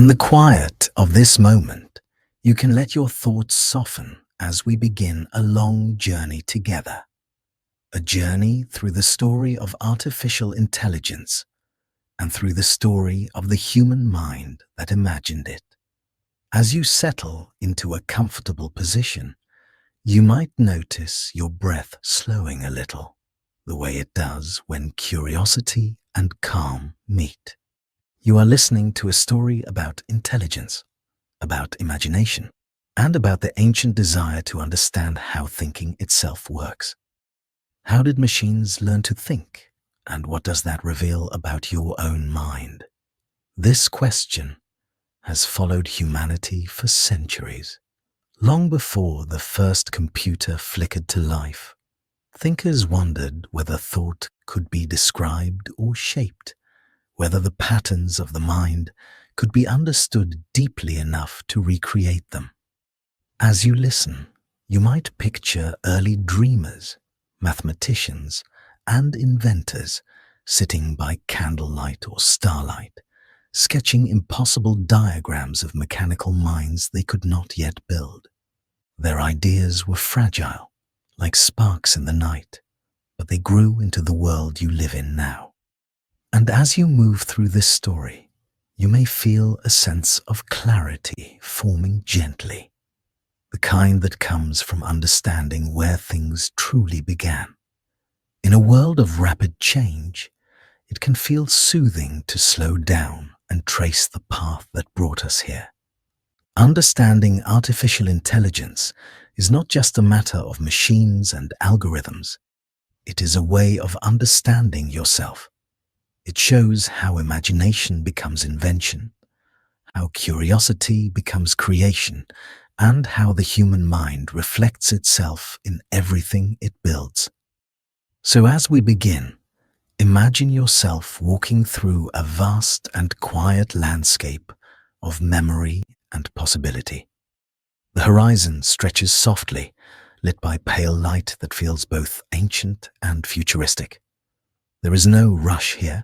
In the quiet of this moment, you can let your thoughts soften as we begin a long journey together. A journey through the story of artificial intelligence and through the story of the human mind that imagined it. As you settle into a comfortable position, you might notice your breath slowing a little, the way it does when curiosity and calm meet. You are listening to a story about intelligence, about imagination, and about the ancient desire to understand how thinking itself works. How did machines learn to think? And what does that reveal about your own mind? This question has followed humanity for centuries. Long before the first computer flickered to life, thinkers wondered whether thought could be described or shaped, whether the patterns of the mind could be understood deeply enough to recreate them. As you listen, you might picture early dreamers, mathematicians, and inventors sitting by candlelight or starlight, sketching impossible diagrams of mechanical minds they could not yet build. Their ideas were fragile, like sparks in the night, but they grew into the world you live in now. And as you move through this story, you may feel a sense of clarity forming gently, the kind that comes from understanding where things truly began. In a world of rapid change, it can feel soothing to slow down and trace the path that brought us here. Understanding artificial intelligence is not just a matter of machines and algorithms. It is a way of understanding yourself. It shows how imagination becomes invention, how curiosity becomes creation, and how the human mind reflects itself in everything it builds. So as we begin, imagine yourself walking through a vast and quiet landscape of memory and possibility. The horizon stretches softly, lit by pale light that feels both ancient and futuristic. There is no rush here,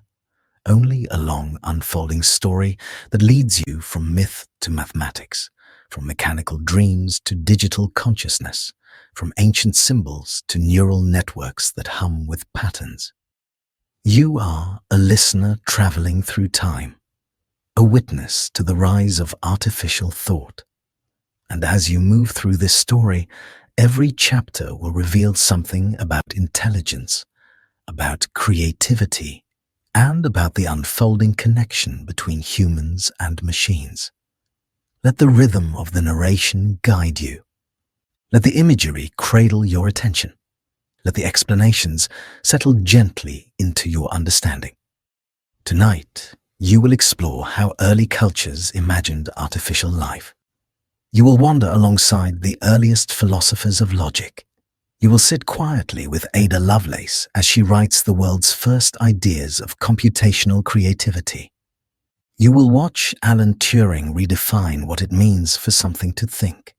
only a long unfolding story that leads you from myth to mathematics, from mechanical dreams to digital consciousness, from ancient symbols to neural networks that hum with patterns. You are a listener traveling through time, a witness to the rise of artificial thought. And as you move through this story, every chapter will reveal something about intelligence, about creativity, and about the unfolding connection between humans and machines. Let the rhythm of the narration guide you. Let the imagery cradle your attention. Let the explanations settle gently into your understanding. Tonight, you will explore how early cultures imagined artificial life. You will wander alongside the earliest philosophers of logic. You will sit quietly with Ada Lovelace as she writes the world's first ideas of computational creativity. You will watch Alan Turing redefine what it means for something to think.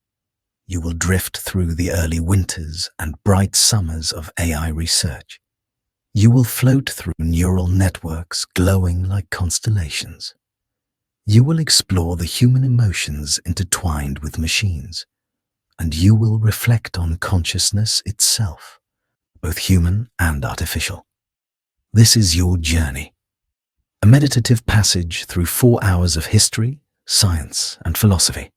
You will drift through the early winters and bright summers of AI research. You will float through neural networks glowing like constellations. You will explore the human emotions intertwined with machines, and you will reflect on consciousness itself, both human and artificial. This is your journey, a meditative passage through 4 hours of history, science, and philosophy.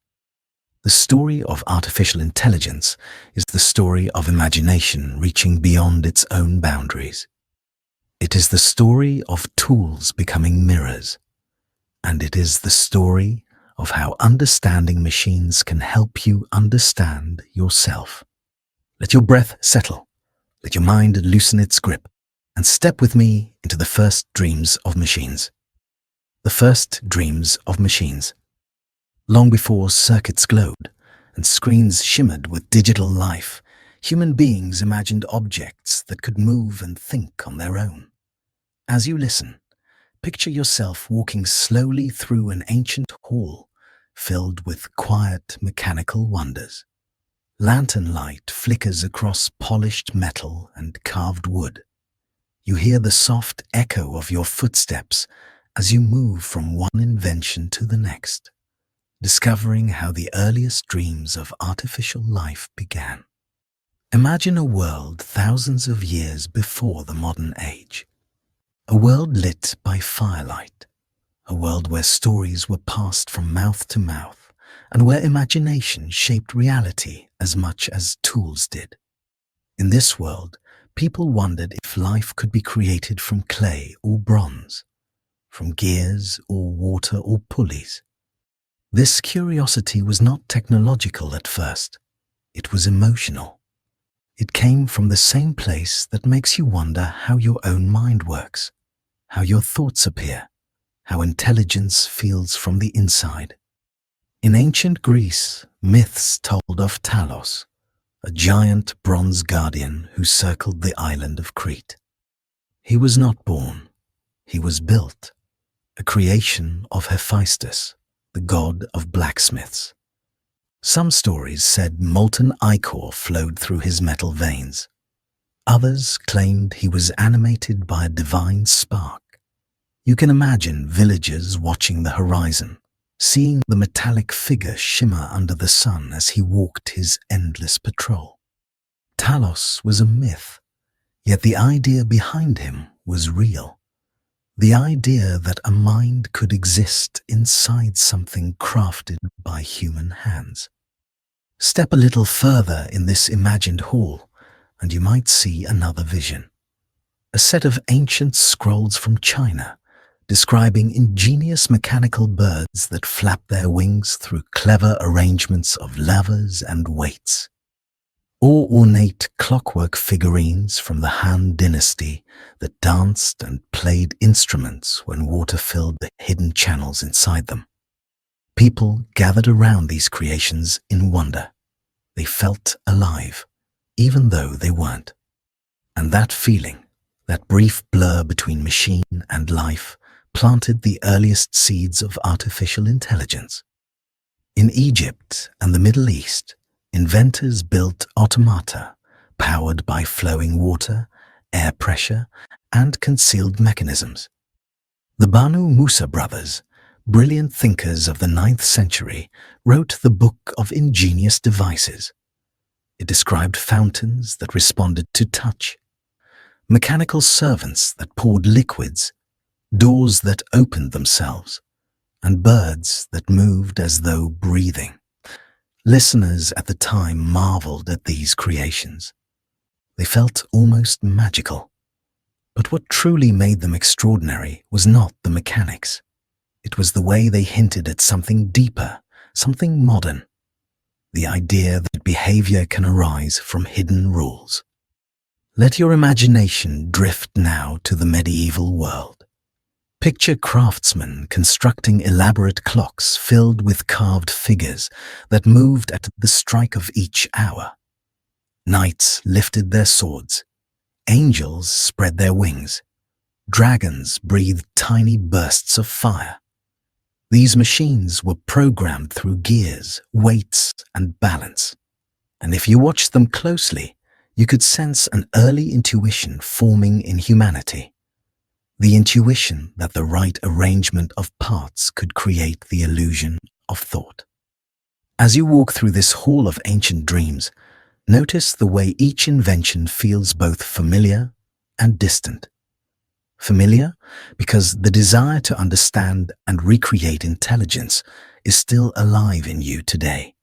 The story of artificial intelligence is the story of imagination reaching beyond its own boundaries. It is the story of tools becoming mirrors, and it is the story of how understanding machines can help you understand yourself. Let your breath settle, let your mind loosen its grip, and step with me into the first dreams of machines. The first dreams of machines. Long before circuits glowed and screens shimmered with digital life, human beings imagined objects that could move and think on their own. As you listen, picture yourself walking slowly through an ancient hall filled with quiet mechanical wonders. Lantern light flickers across polished metal and carved wood. You hear the soft echo of your footsteps as you move from one invention to the next. discovering how the earliest dreams of artificial life began. Imagine a world thousands of years before the modern age. A world lit by firelight. A world where stories were passed from mouth to mouth, and where imagination shaped reality as much as tools did. In this world, people wondered if life could be created from clay or bronze, from gears or water or pulleys. This curiosity was not technological at first. It was emotional. It came from the same place that makes you wonder how your own mind works, how your thoughts appear, how intelligence feels from the inside. In ancient Greece, myths told of Talos, a giant bronze guardian who circled the island of Crete. He was not born, he was built, a creation of Hephaestus, the god of blacksmiths. Some stories said molten ichor flowed through his metal veins. Others claimed he was animated by a divine spark. You can imagine villagers watching the horizon, seeing the metallic figure shimmer under the sun as he walked his endless patrol. Talos was a myth, yet the idea behind him was real. The idea that a mind could exist inside something crafted by human hands. Step a little further in this imagined hall, and you might see another vision. A set of ancient scrolls from China, describing ingenious mechanical birds that flap their wings through clever arrangements of levers and weights. Or ornate clockwork figurines from the Han Dynasty that danced and played instruments when water filled the hidden channels inside them. People gathered around these creations in wonder. They felt alive, even though they weren't. And that feeling, that brief blur between machine and life, planted the earliest seeds of artificial intelligence. In Egypt and the Middle East, inventors built automata powered by flowing water, air pressure, and concealed mechanisms. The Banu Musa brothers, brilliant thinkers of the 9th century, wrote the Book of Ingenious Devices. It described fountains that responded to touch, mechanical servants that poured liquids, doors that opened themselves, and birds that moved as though breathing. Listeners at the time marveled at these creations. They felt almost magical. But what truly made them extraordinary was not the mechanics. It was the way they hinted at something deeper, something modern. The idea that behavior can arise from hidden rules. Let your imagination drift now to the medieval world. Picture craftsmen constructing elaborate clocks filled with carved figures that moved at the strike of each hour. Knights lifted their swords. Angels spread their wings. Dragons breathed tiny bursts of fire. These machines were programmed through gears, weights, and balance. And if you watched them closely, you could sense an early intuition forming in humanity. The intuition that the right arrangement of parts could create the illusion of thought. As you walk through this hall of ancient dreams, notice the way each invention feels both familiar and distant. Familiar because the desire to understand and recreate intelligence is still alive in you today.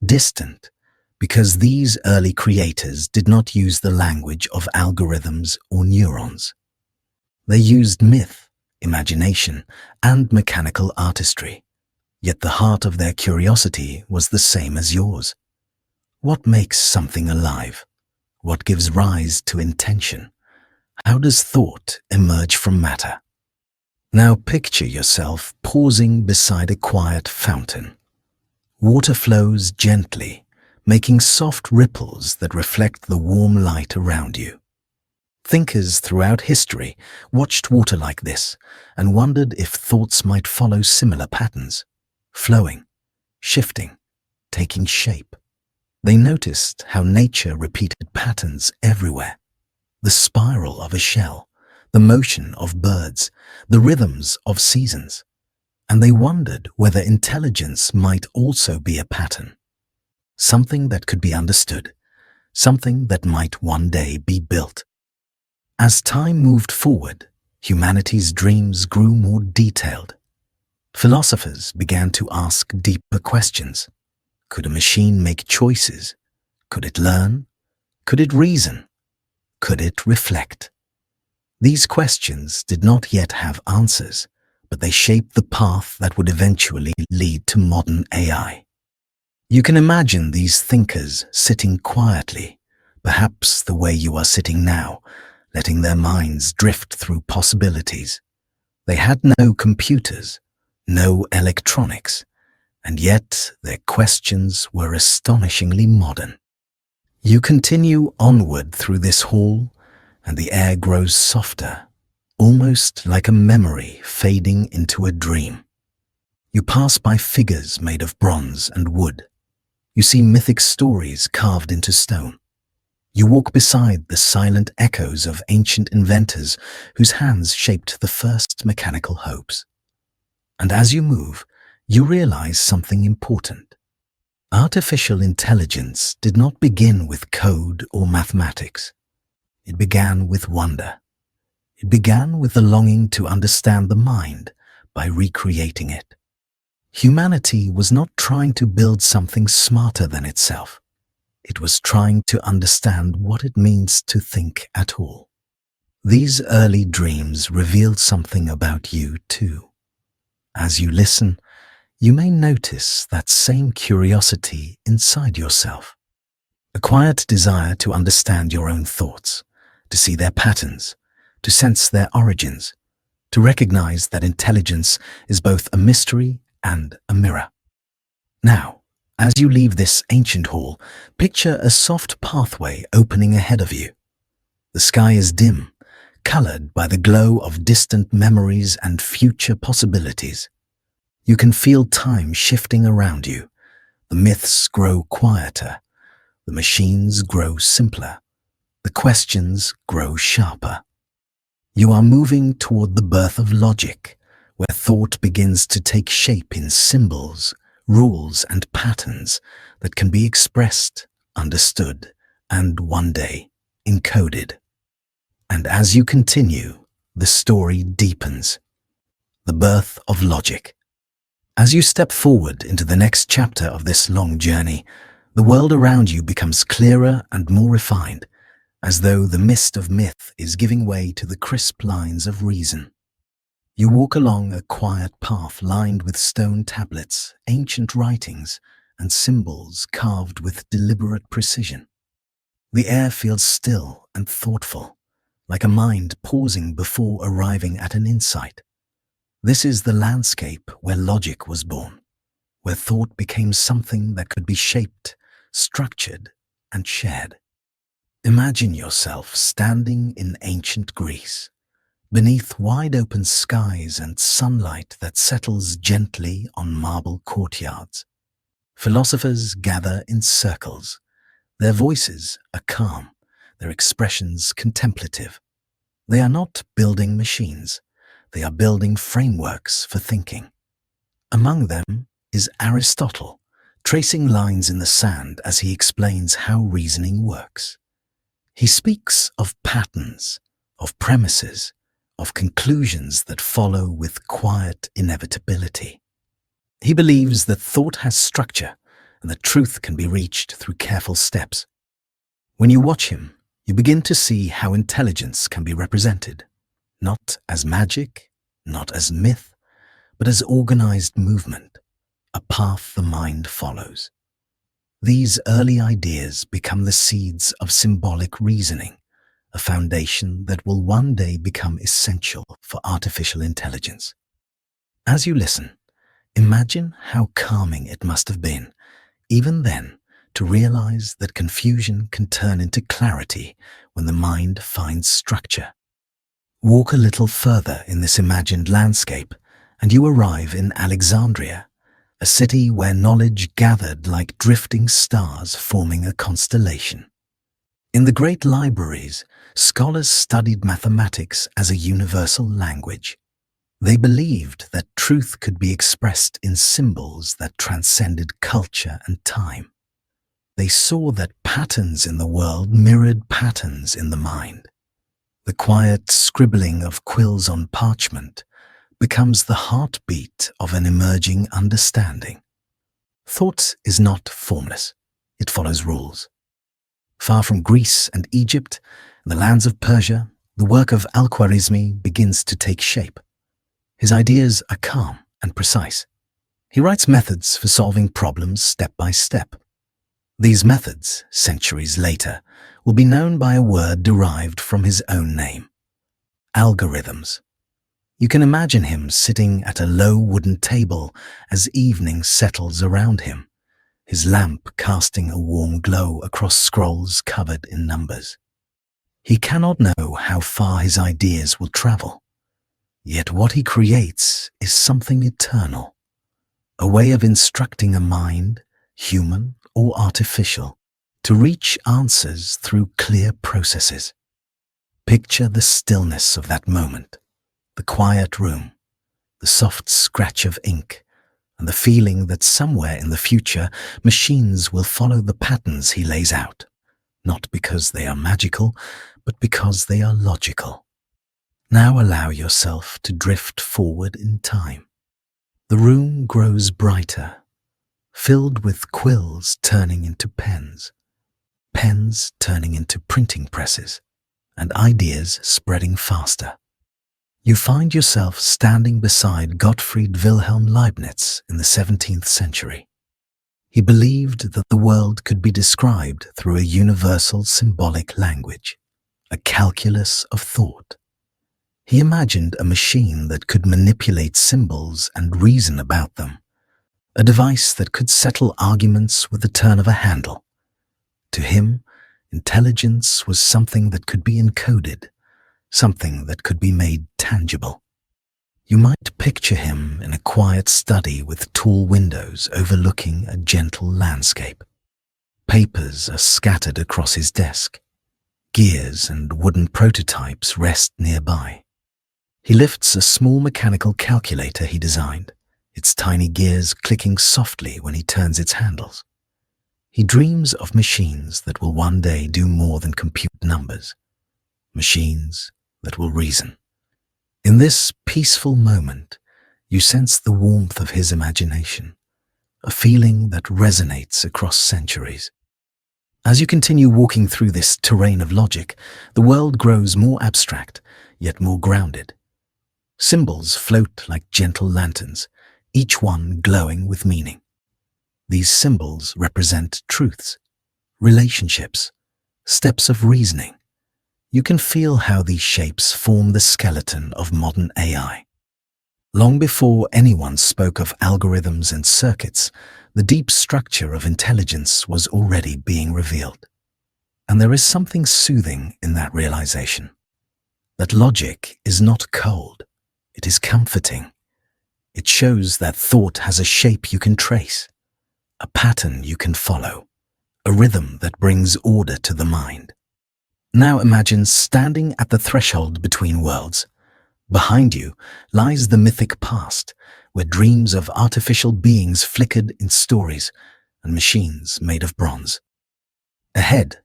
Distant because these early creators did not use the language of algorithms or neurons. They used myth, imagination, and mechanical artistry, yet the heart of their curiosity was the same as yours. What makes something alive? What gives rise to intention? How does thought emerge from matter? Now picture yourself pausing beside a quiet fountain. Water flows gently, making soft ripples that reflect the warm light around you. Thinkers throughout history watched water like this and wondered if thoughts might follow similar patterns, flowing, shifting, taking shape. They noticed how nature repeated patterns everywhere. The spiral of a shell, the motion of birds, the rhythms of seasons. And they wondered whether intelligence might also be a pattern, something that could be understood, something that might one day be built. As time moved forward, humanity's dreams grew more detailed. Philosophers began to ask deeper questions. Could a machine make choices? Could it learn? Could it reason? Could it reflect? These questions did not yet have answers, but they shaped the path that would eventually lead to modern AI. You can imagine these thinkers sitting quietly, perhaps the way you are sitting now, letting their minds drift through possibilities. They had no computers, no electronics, and yet their questions were astonishingly modern. You continue onward through this hall, and the air grows softer, almost like a memory fading into a dream. You pass by figures made of bronze and wood. You see mythic stories carved into stone. You walk beside the silent echoes of ancient inventors whose hands shaped the first mechanical hopes. And as you move, you realize something important. Artificial intelligence did not begin with code or mathematics. It began with wonder. It began with the longing to understand the mind by recreating it. Humanity was not trying to build something smarter than itself. It was trying to understand what it means to think at all. These early dreams revealed something about you too. As you listen, you may notice that same curiosity inside yourself. A quiet desire to understand your own thoughts, to see their patterns, to sense their origins, to recognize that intelligence is both a mystery and a mirror. Now, as you leave this ancient hall, picture a soft pathway opening ahead of you. The sky is dim, colored by the glow of distant memories and future possibilities. You can feel time shifting around you. The myths grow quieter. The machines grow simpler. The questions grow sharper. You are moving toward the birth of logic, where thought begins to take shape in symbols, rules, and patterns that can be expressed, understood, and one day encoded. And as you continue, the story deepens. The birth of logic. As you step forward into the next chapter of this long journey, the world around you becomes clearer and more refined, as though the mist of myth is giving way to the crisp lines of reason. You walk along a quiet path lined with stone tablets, ancient writings, and symbols carved with deliberate precision. The air feels still and thoughtful, like a mind pausing before arriving at an insight. This is the landscape where logic was born, where thought became something that could be shaped, structured, and shared. Imagine yourself standing in ancient Greece, beneath wide-open skies and sunlight that settles gently on marble courtyards. Philosophers gather in circles. Their voices are calm, their expressions contemplative. They are not building machines. They are building frameworks for thinking. Among them is Aristotle, tracing lines in the sand as he explains how reasoning works. He speaks of patterns, of premises, of conclusions that follow with quiet inevitability. He believes that thought has structure and that truth can be reached through careful steps. When you watch him, you begin to see how intelligence can be represented, not as magic, not as myth, but as organized movement, a path the mind follows. These early ideas become the seeds of symbolic reasoning, a foundation that will one day become essential for artificial intelligence. As you listen, imagine how calming it must have been, even then, to realize that confusion can turn into clarity when the mind finds structure. Walk a little further in this imagined landscape, and you arrive in Alexandria, a city where knowledge gathered like drifting stars forming a constellation. In the great libraries, scholars studied mathematics as a universal language. They believed that truth could be expressed in symbols that transcended culture and time. They saw that patterns in the world mirrored patterns in the mind. The quiet scribbling of quills on parchment becomes the heartbeat of an emerging understanding. Thought is not formless. It follows rules. Far from Greece and Egypt, the lands of Persia, the work of Al-Khwarizmi begins to take shape. His ideas are calm and precise. He writes methods for solving problems step by step. These methods, centuries later, will be known by a word derived from his own name: algorithms. You can imagine him sitting at a low wooden table as evening settles around him, his lamp casting a warm glow across scrolls covered in numbers. He cannot know how far his ideas will travel, yet what he creates is something eternal, a way of instructing a mind, human or artificial, to reach answers through clear processes. Picture the stillness of that moment, the quiet room, the soft scratch of ink, and the feeling that somewhere in the future machines will follow the patterns he lays out, not because they are magical, but because they are logical. Now allow yourself to drift forward in time. The room grows brighter, filled with quills turning into pens, pens turning into printing presses, and ideas spreading faster. You find yourself standing beside Gottfried Wilhelm Leibniz in the 17th century. He believed that the world could be described through a universal symbolic language, a calculus of thought. He imagined a machine that could manipulate symbols and reason about them, a device that could settle arguments with the turn of a handle. To him, intelligence was something that could be encoded, something that could be made tangible. You might picture him in a quiet study with tall windows overlooking a gentle landscape. Papers are scattered across his desk. Gears and wooden prototypes rest nearby. He lifts a small mechanical calculator he designed, its tiny gears clicking softly when he turns its handles. He dreams of machines that will one day do more than compute numbers, machines that will reason. In this peaceful moment, you sense the warmth of his imagination, a feeling that resonates across centuries. As you continue walking through this terrain of logic, the world grows more abstract, yet more grounded. Symbols float like gentle lanterns, each one glowing with meaning. These symbols represent truths, relationships, steps of reasoning. You can feel how these shapes form the skeleton of modern AI. Long before anyone spoke of algorithms and circuits, the deep structure of intelligence was already being revealed. And there is something soothing in that realization, that logic is not cold, it is comforting. It shows that thought has a shape you can trace, a pattern you can follow, a rhythm that brings order to the mind. Now imagine standing at the threshold between worlds. Behind you lies the mythic past, where dreams of artificial beings flickered in stories and machines made of bronze. Ahead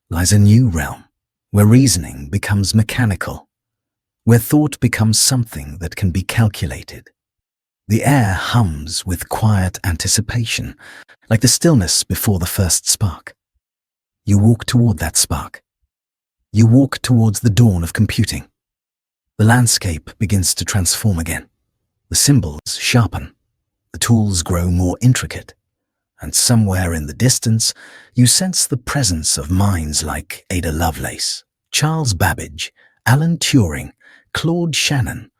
lies a new realm, where reasoning becomes mechanical, where thought becomes something that can be calculated. The air hums with quiet anticipation, like the stillness before the first spark. You walk toward that spark. You walk towards the dawn of computing. The landscape begins to transform again. The symbols sharpen. The tools grow more intricate. And somewhere in the distance, you sense the presence of minds like Ada Lovelace, Charles Babbage, Alan Turing, Claude Shannon,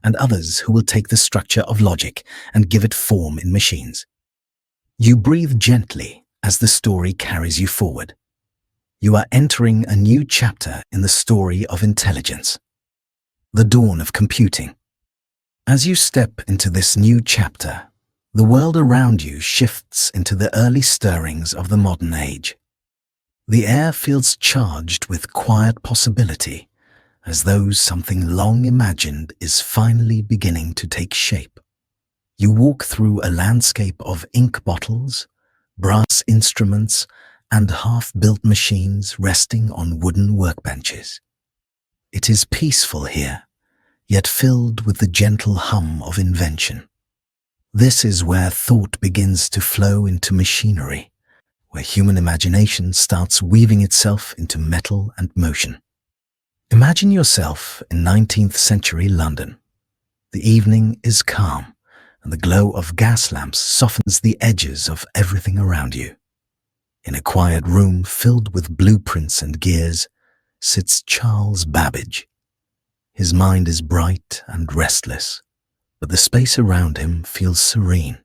and others who will take the structure of logic and give it form in machines. You breathe gently as the story carries you forward. You are entering a new chapter in the story of intelligence, the dawn of computing. As you step into this new chapter, the world around you shifts into the early stirrings of the modern age. The air feels charged with quiet possibility, as though something long imagined is finally beginning to take shape. You walk through a landscape of ink bottles, brass instruments, and half-built machines resting on wooden workbenches. It is peaceful here, yet filled with the gentle hum of invention. This is where thought begins to flow into machinery, where human imagination starts weaving itself into metal and motion. Imagine yourself in 19th century London. The evening is calm, and the glow of gas lamps softens the edges of everything around you. In a quiet room filled with blueprints and gears sits Charles Babbage. His mind is bright and restless, but the space around him feels serene.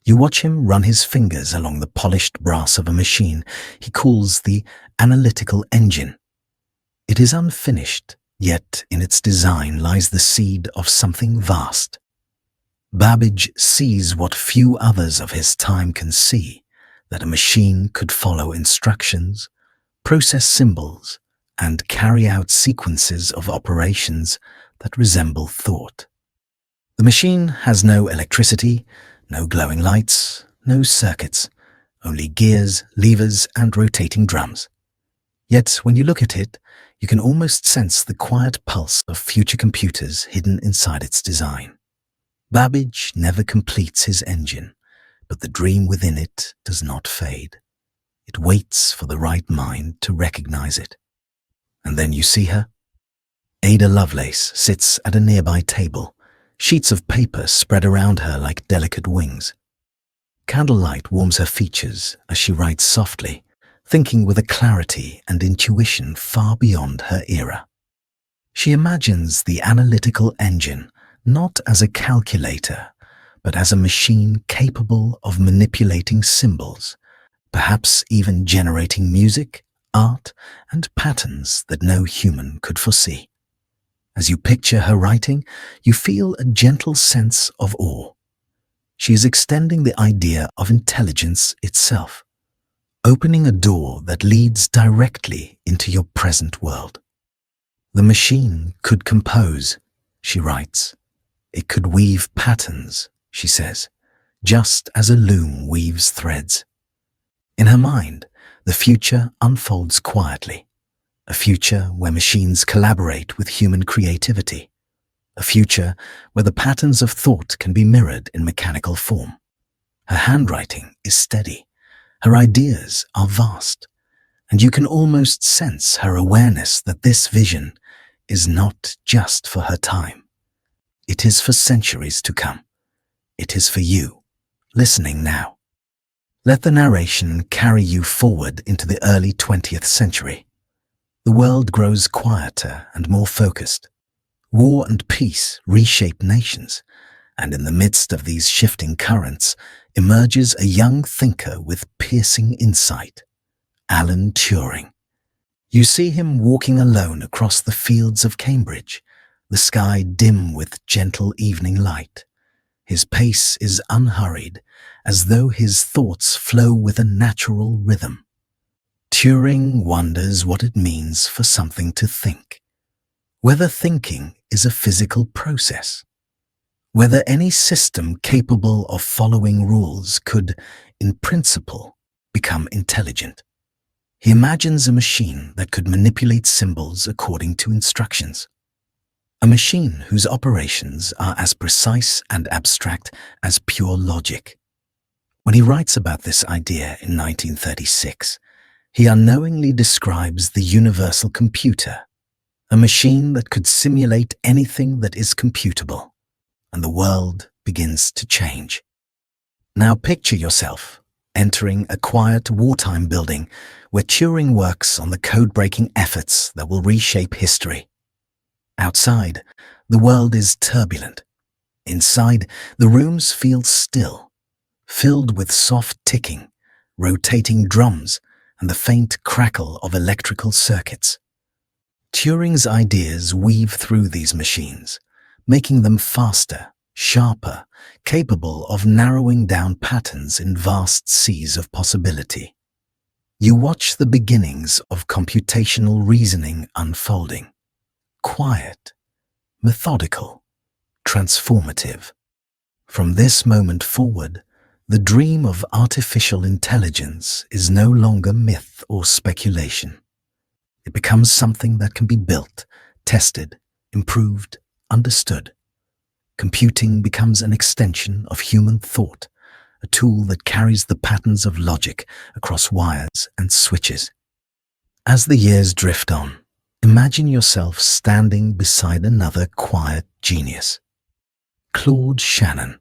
You watch him run his fingers along the polished brass of a machine he calls the analytical engine. It is unfinished, yet in its design lies the seed of something vast. Babbage sees what few others of his time can see, that a machine could follow instructions, process symbols, and carry out sequences of operations that resemble thought. The machine has no electricity, no glowing lights, no circuits, only gears, levers, and rotating drums. Yet when you look at it, you can almost sense the quiet pulse of future computers hidden inside its design. Babbage never completes his engine, but the dream within it does not fade. It waits for the right mind to recognize it. And then you see her. Ada Lovelace sits at a nearby table, sheets of paper spread around her like delicate wings. Candlelight warms her features as she writes softly, thinking with a clarity and intuition far beyond her era. She imagines the analytical engine not as a calculator, but as a machine capable of manipulating symbols, perhaps even generating music, art, and patterns that no human could foresee. As you picture her writing, you feel a gentle sense of awe. She is extending the idea of intelligence itself, opening a door that leads directly into your present world. The machine could compose, she writes. It could weave patterns, she says, just as a loom weaves threads. In her mind, the future unfolds quietly, a future where machines collaborate with human creativity, a future where the patterns of thought can be mirrored in mechanical form. Her handwriting is steady, her ideas are vast, and you can almost sense her awareness that this vision is not just for her time. It is for centuries to come. It is for you, listening now. Let the narration carry you forward into the early 20th century. The world grows quieter and more focused. War and peace reshape nations, and in the midst of these shifting currents emerges a young thinker with piercing insight, Alan Turing. You see him walking alone across the fields of Cambridge, the sky dim with gentle evening light. His pace is unhurried, as though his thoughts flow with a natural rhythm. Turing wonders what it means for something to think, whether thinking is a physical process, whether any system capable of following rules could, in principle, become intelligent. He imagines a machine that could manipulate symbols according to instructions, a machine whose operations are as precise and abstract as pure logic. When he writes about this idea in 1936, he unknowingly describes the universal computer, a machine that could simulate anything that is computable, and the world begins to change. Now picture yourself entering a quiet wartime building where Turing works on the code-breaking efforts that will reshape history. Outside, the world is turbulent. Inside, the rooms feel still, filled with soft ticking, rotating drums, and the faint crackle of electrical circuits. Turing's ideas weave through these machines, making them faster, sharper, capable of narrowing down patterns in vast seas of possibility. You watch the beginnings of computational reasoning unfolding. quiet, methodical, transformative. From this moment forward, the dream of artificial intelligence is no longer myth or speculation. It becomes something that can be built, tested, improved, understood. Computing becomes an extension of human thought, a tool that carries the patterns of logic across wires and switches. As the years drift on, imagine yourself standing beside another quiet genius, Claude Shannon.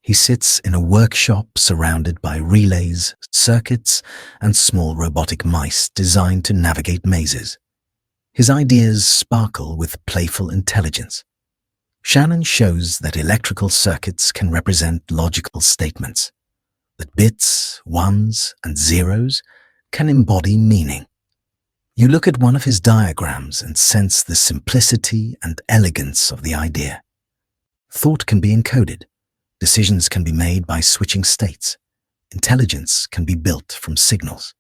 He sits in a workshop surrounded by relays, circuits, and small robotic mice designed to navigate mazes. His ideas sparkle with playful intelligence. Shannon shows that electrical circuits can represent logical statements, that bits, ones, and zeros can embody meaning. You look at one of his diagrams and sense the simplicity and elegance of the idea. Thought can be encoded. Decisions can be made by switching states. Intelligence can be built from signals.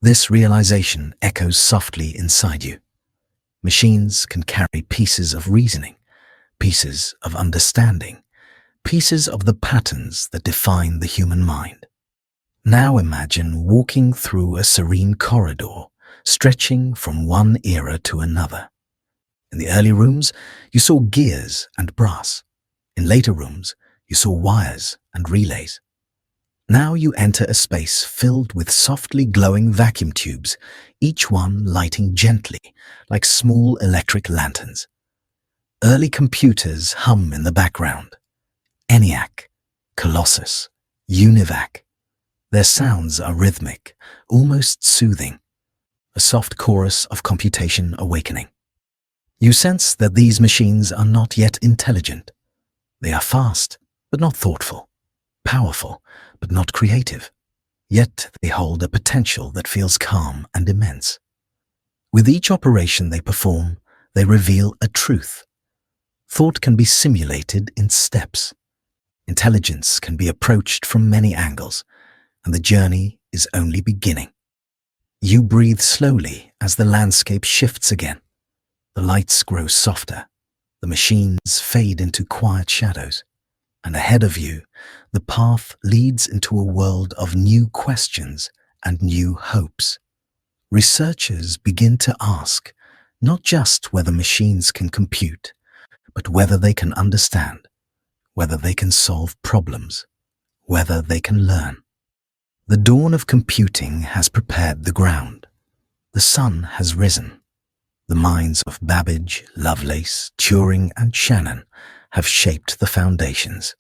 This realization echoes softly inside you. Machines can carry pieces of reasoning, pieces of understanding, pieces of the patterns that define the human mind. Now imagine walking through a serene corridor, stretching from one era to another. In the early rooms, you saw gears and brass. In later rooms, you saw wires and relays. Now you enter a space filled with softly glowing vacuum tubes, each one lighting gently, like small electric lanterns. Early computers hum in the background. ENIAC, Colossus, UNIVAC. Their sounds are rhythmic, almost soothing, a soft chorus of computation awakening. You sense that these machines are not yet intelligent. They are fast, but not thoughtful, powerful, but not creative. Yet they hold a potential that feels calm and immense. With each operation they perform, they reveal a truth. Thought can be simulated in steps. Intelligence can be approached from many angles, and the journey is only beginning. You breathe slowly as the landscape shifts again. The lights grow softer. The machines fade into quiet shadows. And ahead of you, the path leads into a world of new questions and new hopes. Researchers begin to ask not just whether machines can compute, but whether they can understand, whether they can solve problems, whether they can learn. The dawn of computing has prepared the ground. The sun has risen. The minds of Babbage, Lovelace, Turing, and Shannon have shaped the foundations.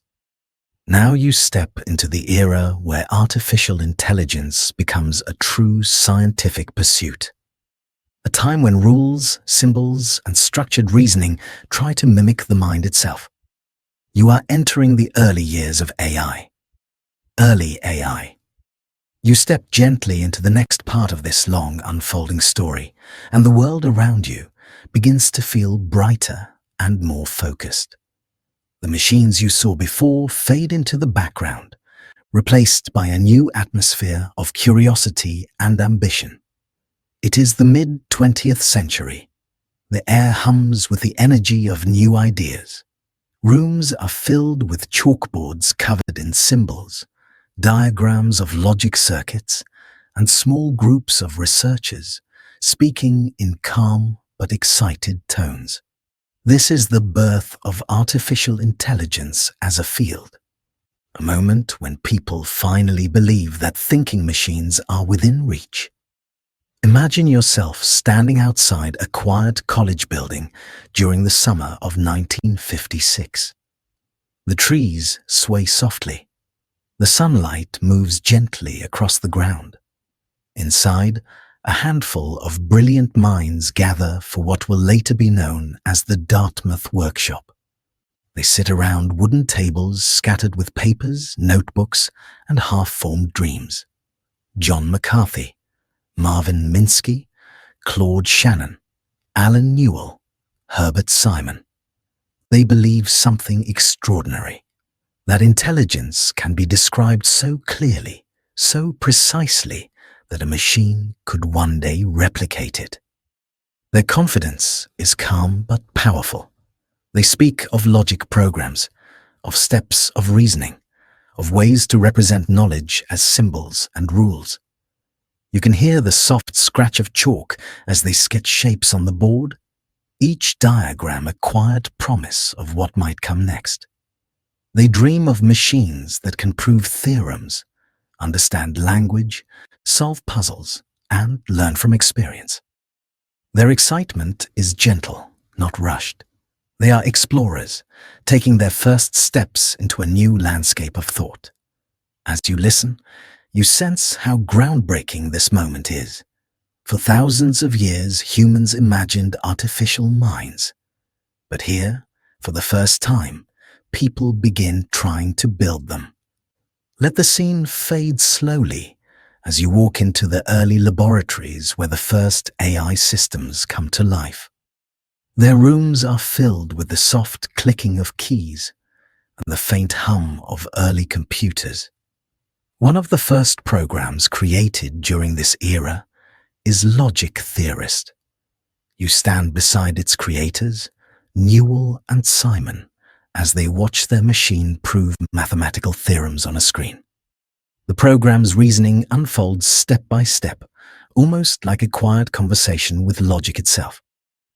Now you step into the era where artificial intelligence becomes a true scientific pursuit. A time when rules, symbols, and structured reasoning try to mimic the mind itself. You are entering the early years of AI. Early AI. You step gently into the next part of this long unfolding story, and the world around you begins to feel brighter and more focused. The machines you saw before fade into the background, replaced by a new atmosphere of curiosity and ambition. It is the mid-20th century. The air hums with the energy of new ideas. Rooms are filled with chalkboards covered in symbols, diagrams of logic circuits, and small groups of researchers speaking in calm but excited tones. This is the birth of artificial intelligence as a field, a moment when people finally believe that thinking machines are within reach. Imagine yourself standing outside a quiet college building during the summer of 1956. The trees sway softly. The sunlight moves gently across the ground. Inside, a handful of brilliant minds gather for what will later be known as the Dartmouth Workshop. They sit around wooden tables scattered with papers, notebooks, and half-formed dreams. John McCarthy, Marvin Minsky, Claude Shannon, Alan Newell, Herbert Simon. They believe something extraordinary, that intelligence can be described so clearly, so precisely, that a machine could one day replicate it. Their confidence is calm but powerful. They speak of logic programs, of steps of reasoning, of ways to represent knowledge as symbols and rules. You can hear the soft scratch of chalk as they sketch shapes on the board, each diagram a quiet promise of what might come next. They dream of machines that can prove theorems, understand language, solve puzzles, and learn from experience. Their excitement is gentle, not rushed. They are explorers, taking their first steps into a new landscape of thought. As you listen, you sense how groundbreaking this moment is. For thousands of years, humans imagined artificial minds. But here, for the first time, people begin trying to build them. Let the scene fade slowly as you walk into the early laboratories where the first AI systems come to life. Their rooms are filled with the soft clicking of keys and the faint hum of early computers. One of the first programs created during this era is Logic Theorist. You stand beside its creators, Newell and Simon, as they watch their machine prove mathematical theorems on a screen. The program's reasoning unfolds step by step, almost like a quiet conversation with logic itself.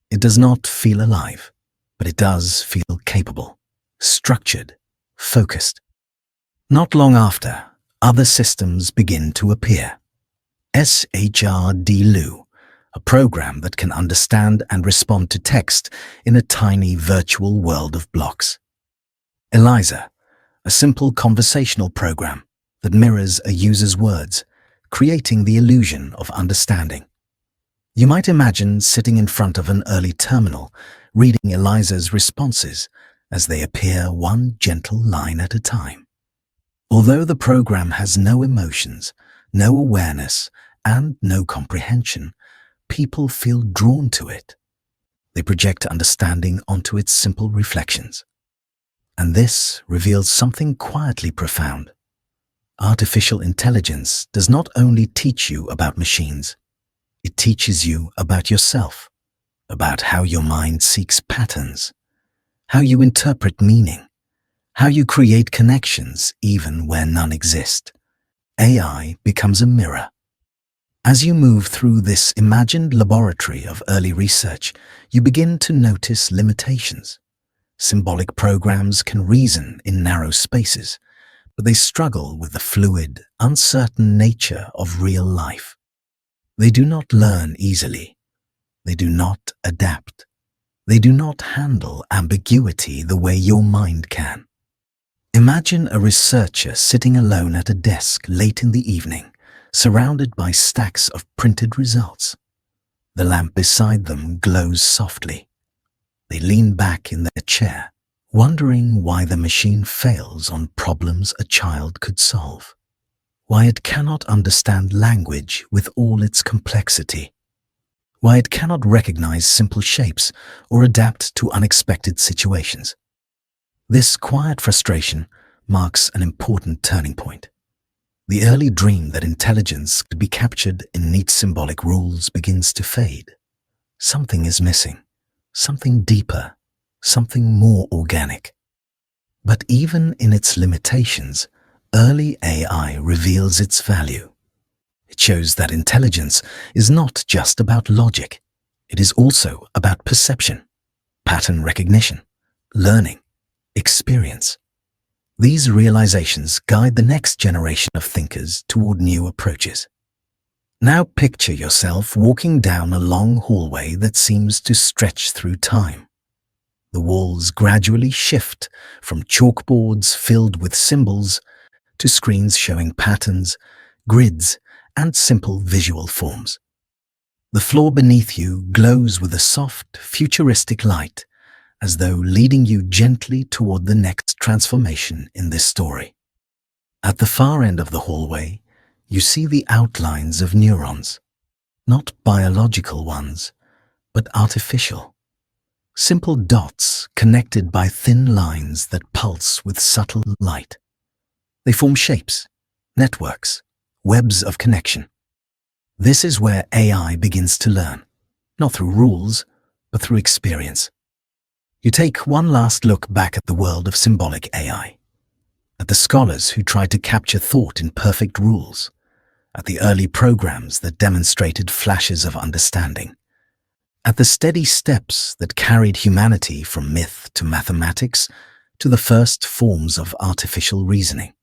It does not feel alive, but it does feel capable, structured, focused. Not long after, other systems begin to appear. SHRD-LU, a program that can understand and respond to text in a tiny virtual world of blocks. ELIZA, a simple conversational program that mirrors a user's words, creating the illusion of understanding. You might imagine sitting in front of an early terminal, reading ELIZA's responses as they appear one gentle line at a time. Although the program has no emotions, no awareness, and no comprehension, people feel drawn to it. They project understanding onto its simple reflections. And this reveals something quietly profound. Artificial intelligence does not only teach you about machines, it teaches you about yourself, about how your mind seeks patterns, how you interpret meaning, how you create connections even where none exist. AI becomes a mirror. As you move through this imagined laboratory of early research, you begin to notice limitations. Symbolic programs can reason in narrow spaces, but they struggle with the fluid, uncertain nature of real life. They do not learn easily. They do not adapt. They do not handle ambiguity the way your mind can. Imagine a researcher sitting alone at a desk late in the evening, surrounded by stacks of printed results. The lamp beside them glows softly. They lean back in their chair, wondering why the machine fails on problems a child could solve. Why it cannot understand language with all its complexity. Why it cannot recognize simple shapes or adapt to unexpected situations. This quiet frustration marks an important turning point. The early dream that intelligence could be captured in neat symbolic rules begins to fade. Something is missing, something deeper, something more organic. But even in its limitations, early AI reveals its value. It shows that intelligence is not just about logic. It is also about perception, pattern recognition, learning, experience. These realizations guide the next generation of thinkers toward new approaches. Now picture yourself walking down a long hallway that seems to stretch through time. The walls gradually shift from chalkboards filled with symbols to screens showing patterns, grids, and simple visual forms. The floor beneath you glows with a soft, futuristic light, as though leading you gently toward the next transformation in this story. At the far end of the hallway, you see the outlines of neurons, not biological ones, but artificial. Simple dots connected by thin lines that pulse with subtle light. They form shapes, networks, webs of connection. This is where AI begins to learn, not through rules, but through experience. You take one last look back at the world of symbolic AI, at the scholars who tried to capture thought in perfect rules, at the early programs that demonstrated flashes of understanding, at the steady steps that carried humanity from myth to mathematics to the first forms of artificial reasoning.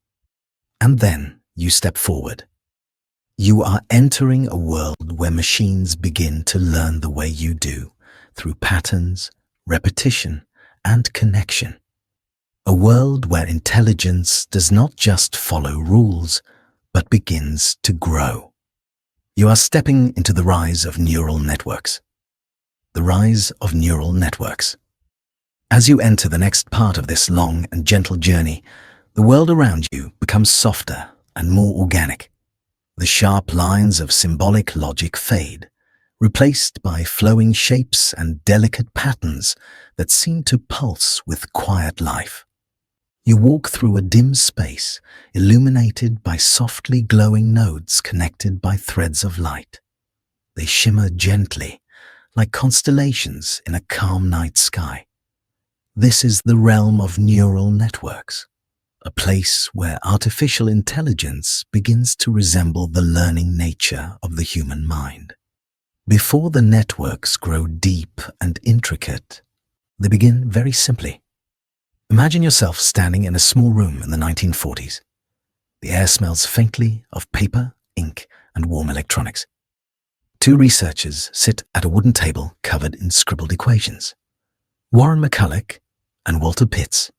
And then you step forward. You are entering a world where machines begin to learn the way you do, through patterns, repetition, and connection. A world where intelligence does not just follow rules, but begins to grow. You are stepping into the rise of neural networks. The rise of neural networks. As you enter the next part of this long and gentle journey, the world around you becomes softer and more organic. The sharp lines of symbolic logic fade, replaced by flowing shapes and delicate patterns that seem to pulse with quiet life. You walk through a dim space, illuminated by softly glowing nodes connected by threads of light. They shimmer gently, like constellations in a calm night sky. This is the realm of neural networks, a place where artificial intelligence begins to resemble the learning nature of the human mind. Before the networks grow deep and intricate, they begin very simply. Imagine yourself standing in a small room in the 1940s. The air smells faintly of paper, ink, and warm electronics. Two researchers sit at a wooden table covered in scribbled equations. Warren McCulloch and Walter Pitts.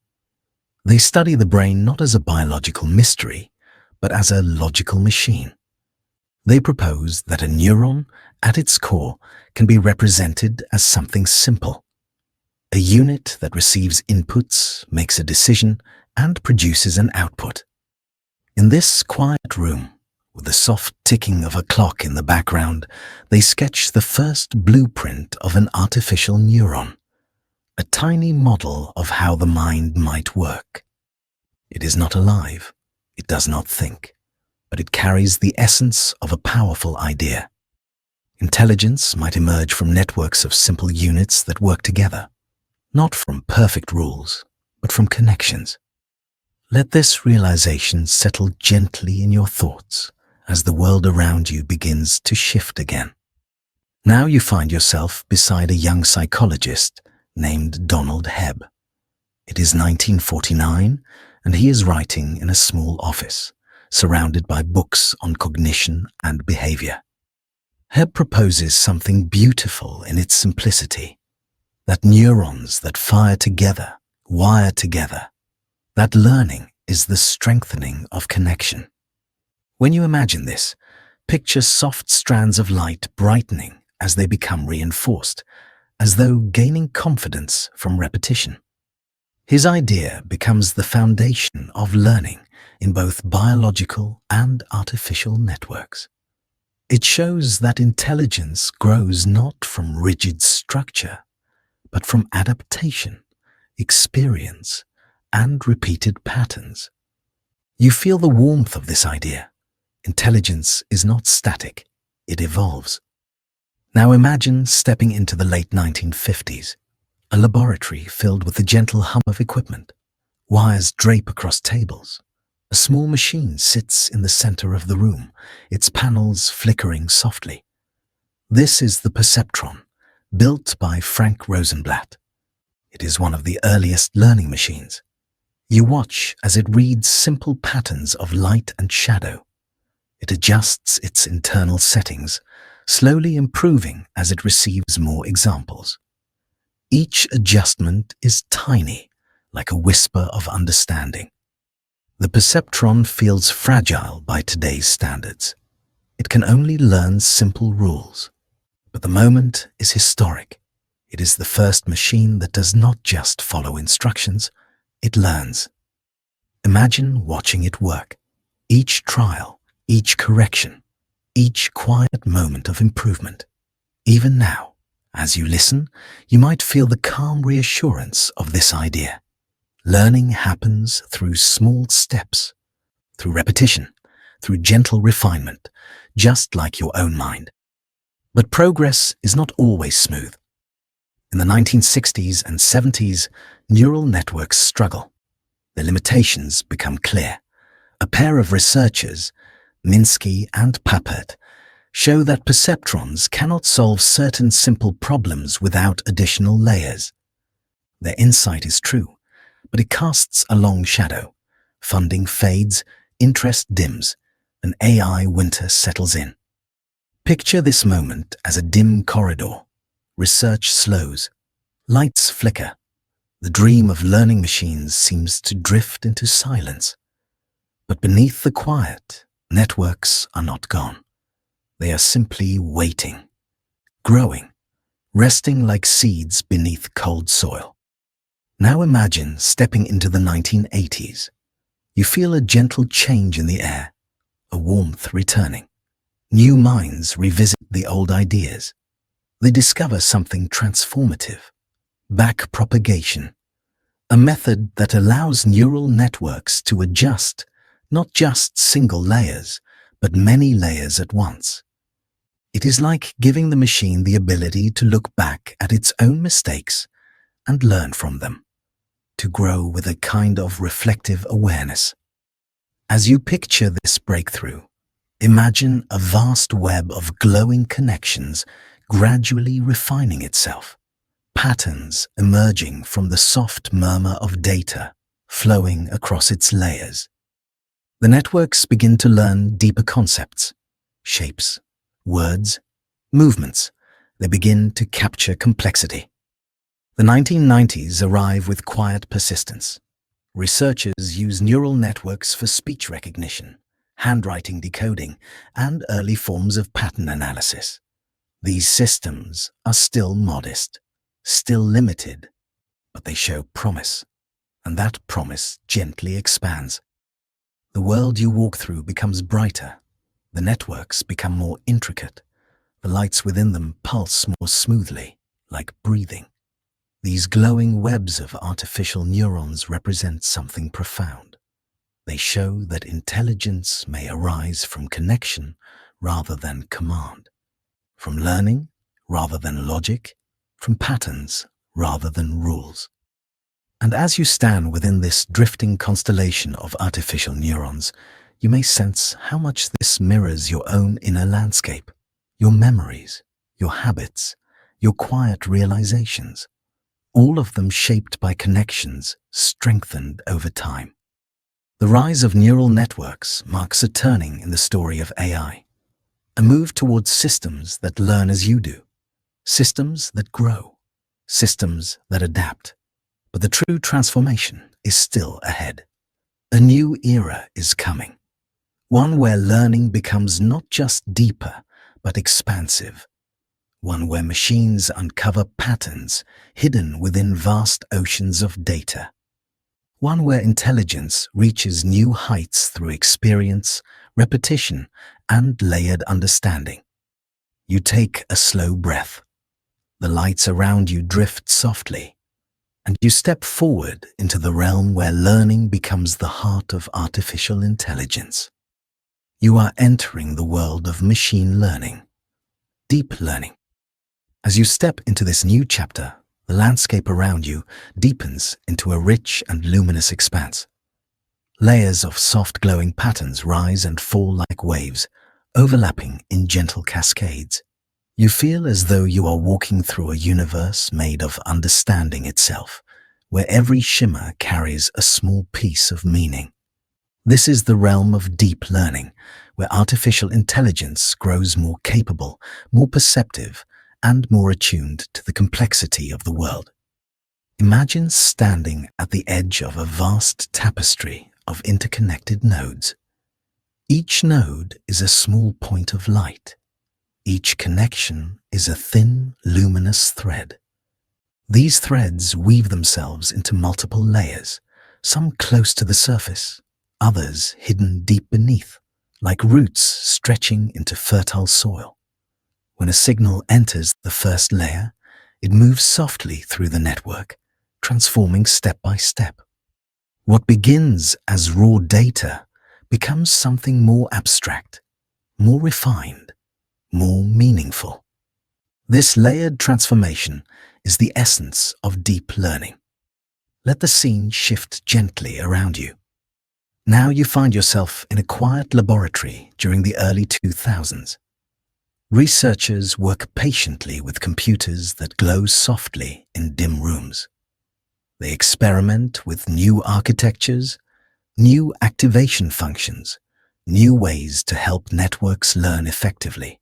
They study the brain not as a biological mystery, but as a logical machine. They propose that a neuron, at its core, can be represented as something simple. A unit that receives inputs, makes a decision, and produces an output. In this quiet room, with the soft ticking of a clock in the background, they sketch the first blueprint of an artificial neuron, a tiny model of how the mind might work. It is not alive, it does not think, but it carries the essence of a powerful idea. Intelligence might emerge from networks of simple units that work together, not from perfect rules, but from connections. Let this realization settle gently in your thoughts as the world around you begins to shift again. Now you find yourself beside a young psychologist named Donald Hebb. It is 1949, and he is writing in a small office, surrounded by books on cognition and behavior. Hebb proposes something beautiful in its simplicity, that neurons that fire together, wire together, that learning is the strengthening of connection. When you imagine this, picture soft strands of light brightening as they become reinforced, as though gaining confidence from repetition. His idea becomes the foundation of learning in both biological and artificial networks. It shows that intelligence grows not from rigid structure, but from adaptation, experience, and repeated patterns. You feel the warmth of this idea. Intelligence is not static, it evolves. Now imagine stepping into the late 1950s, a laboratory filled with the gentle hum of equipment. Wires drape across tables. A small machine sits in the center of the room, its panels flickering softly. This is the perceptron, built by Frank Rosenblatt. It is one of the earliest learning machines. You watch as it reads simple patterns of light and shadow. It adjusts its internal settings, slowly improving as it receives more examples. Each adjustment is tiny, like a whisper of understanding. The perceptron feels fragile by today's standards. It can only learn simple rules. But the moment is historic. It is the first machine that does not just follow instructions, it learns. Imagine watching it work. Each trial, each correction, each quiet moment of improvement. Even now, as you listen, you might feel the calm reassurance of this idea. Learning happens through small steps, through repetition, through gentle refinement, just like your own mind. But progress is not always smooth. In the 1960s and 70s, neural networks struggle. Their limitations become clear. A pair of researchers, Minsky and Papert, show that perceptrons cannot solve certain simple problems without additional layers. Their insight is true, but it casts a long shadow. Funding fades, interest dims, an AI winter settles in. Picture this moment as a dim corridor. Research slows. Lights flicker. The dream of learning machines seems to drift into silence. But beneath the quiet, networks are not gone. They are simply waiting, growing, resting like seeds beneath cold soil. Now imagine stepping into the 1980s. You feel a gentle change in the air, a warmth returning. New minds revisit the old ideas. They discover something transformative, backpropagation, a method that allows neural networks to adjust not just single layers, but many layers at once. It is like giving the machine the ability to look back at its own mistakes and learn from them, to grow with a kind of reflective awareness. As you picture this breakthrough, imagine a vast web of glowing connections gradually refining itself, patterns emerging from the soft murmur of data flowing across its layers. The networks begin to learn deeper concepts, shapes, words, movements. They begin to capture complexity. The 1990s arrive with quiet persistence. Researchers use neural networks for speech recognition, handwriting decoding, and early forms of pattern analysis. These systems are still modest, still limited, but they show promise, and that promise gently expands. The world you walk through becomes brighter. The networks become more intricate. The lights within them pulse more smoothly, like breathing. These glowing webs of artificial neurons represent something profound. They show that intelligence may arise from connection rather than command, from learning rather than logic, from patterns rather than rules. And as you stand within this drifting constellation of artificial neurons, you may sense how much this mirrors your own inner landscape, your memories, your habits, your quiet realizations, all of them shaped by connections strengthened over time. The rise of neural networks marks a turning in the story of AI, a move towards systems that learn as you do, systems that grow, systems that adapt. But the true transformation is still ahead. A new era is coming. One where learning becomes not just deeper, but expansive. One where machines uncover patterns hidden within vast oceans of data. One where intelligence reaches new heights through experience, repetition, and layered understanding. You take a slow breath. The lights around you drift softly, and you step forward into the realm where learning becomes the heart of artificial intelligence. You are entering the world of machine learning, deep learning. As you step into this new chapter, the landscape around you deepens into a rich and luminous expanse. Layers of soft glowing patterns rise and fall like waves, overlapping in gentle cascades. You feel as though you are walking through a universe made of understanding itself, where every shimmer carries a small piece of meaning. This is the realm of deep learning, where artificial intelligence grows more capable, more perceptive, and more attuned to the complexity of the world. Imagine standing at the edge of a vast tapestry of interconnected nodes. Each node is a small point of light. Each connection is a thin, luminous thread. These threads weave themselves into multiple layers, some close to the surface, others hidden deep beneath, like roots stretching into fertile soil. When a signal enters the first layer, it moves softly through the network, transforming step by step. What begins as raw data becomes something more abstract, more refined, more meaningful. This layered transformation is the essence of deep learning. Let the scene shift gently around you. Now you find yourself in a quiet laboratory during the early 2000s. Researchers work patiently with computers that glow softly in dim rooms. They experiment with new architectures, new activation functions, new ways to help networks learn effectively.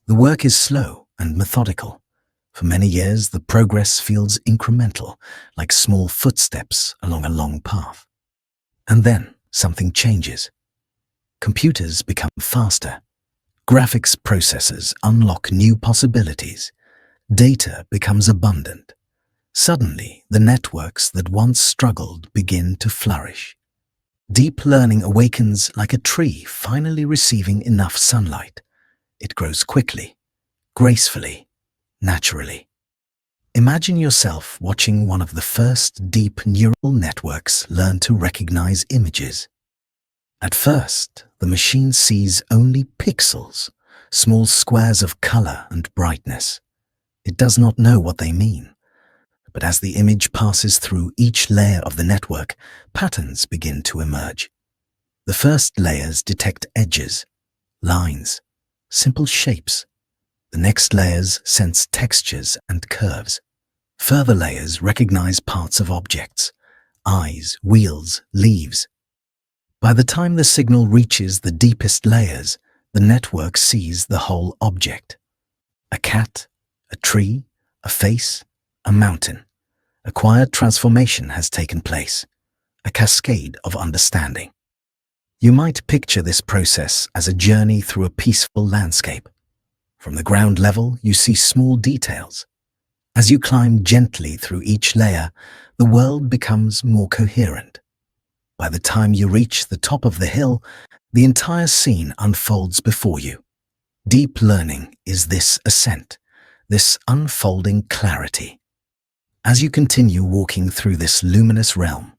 The work is slow and methodical. For many years, the progress feels incremental, like small footsteps along a long path. And then something changes. Computers become faster. Graphics processors unlock new possibilities. Data becomes abundant. Suddenly, the networks that once struggled begin to flourish. Deep learning awakens like a tree finally receiving enough sunlight. It grows quickly, gracefully, naturally. Imagine yourself watching one of the first deep neural networks learn to recognize images. At first, the machine sees only pixels, small squares of color and brightness. It does not know what they mean. But as the image passes through each layer of the network, patterns begin to emerge. The first layers detect edges, lines, simple shapes. The next layers sense textures and curves. Further layers recognize parts of objects, eyes, wheels, leaves. By the time the signal reaches the deepest layers, the network sees the whole object. A cat, a tree, a face, a mountain. A quiet transformation has taken place, a cascade of understanding. You might picture this process as a journey through a peaceful landscape. From the ground level, you see small details. As you climb gently through each layer, the world becomes more coherent. By the time you reach the top of the hill, the entire scene unfolds before you. Deep learning is this ascent, this unfolding clarity. As you continue walking through this luminous realm,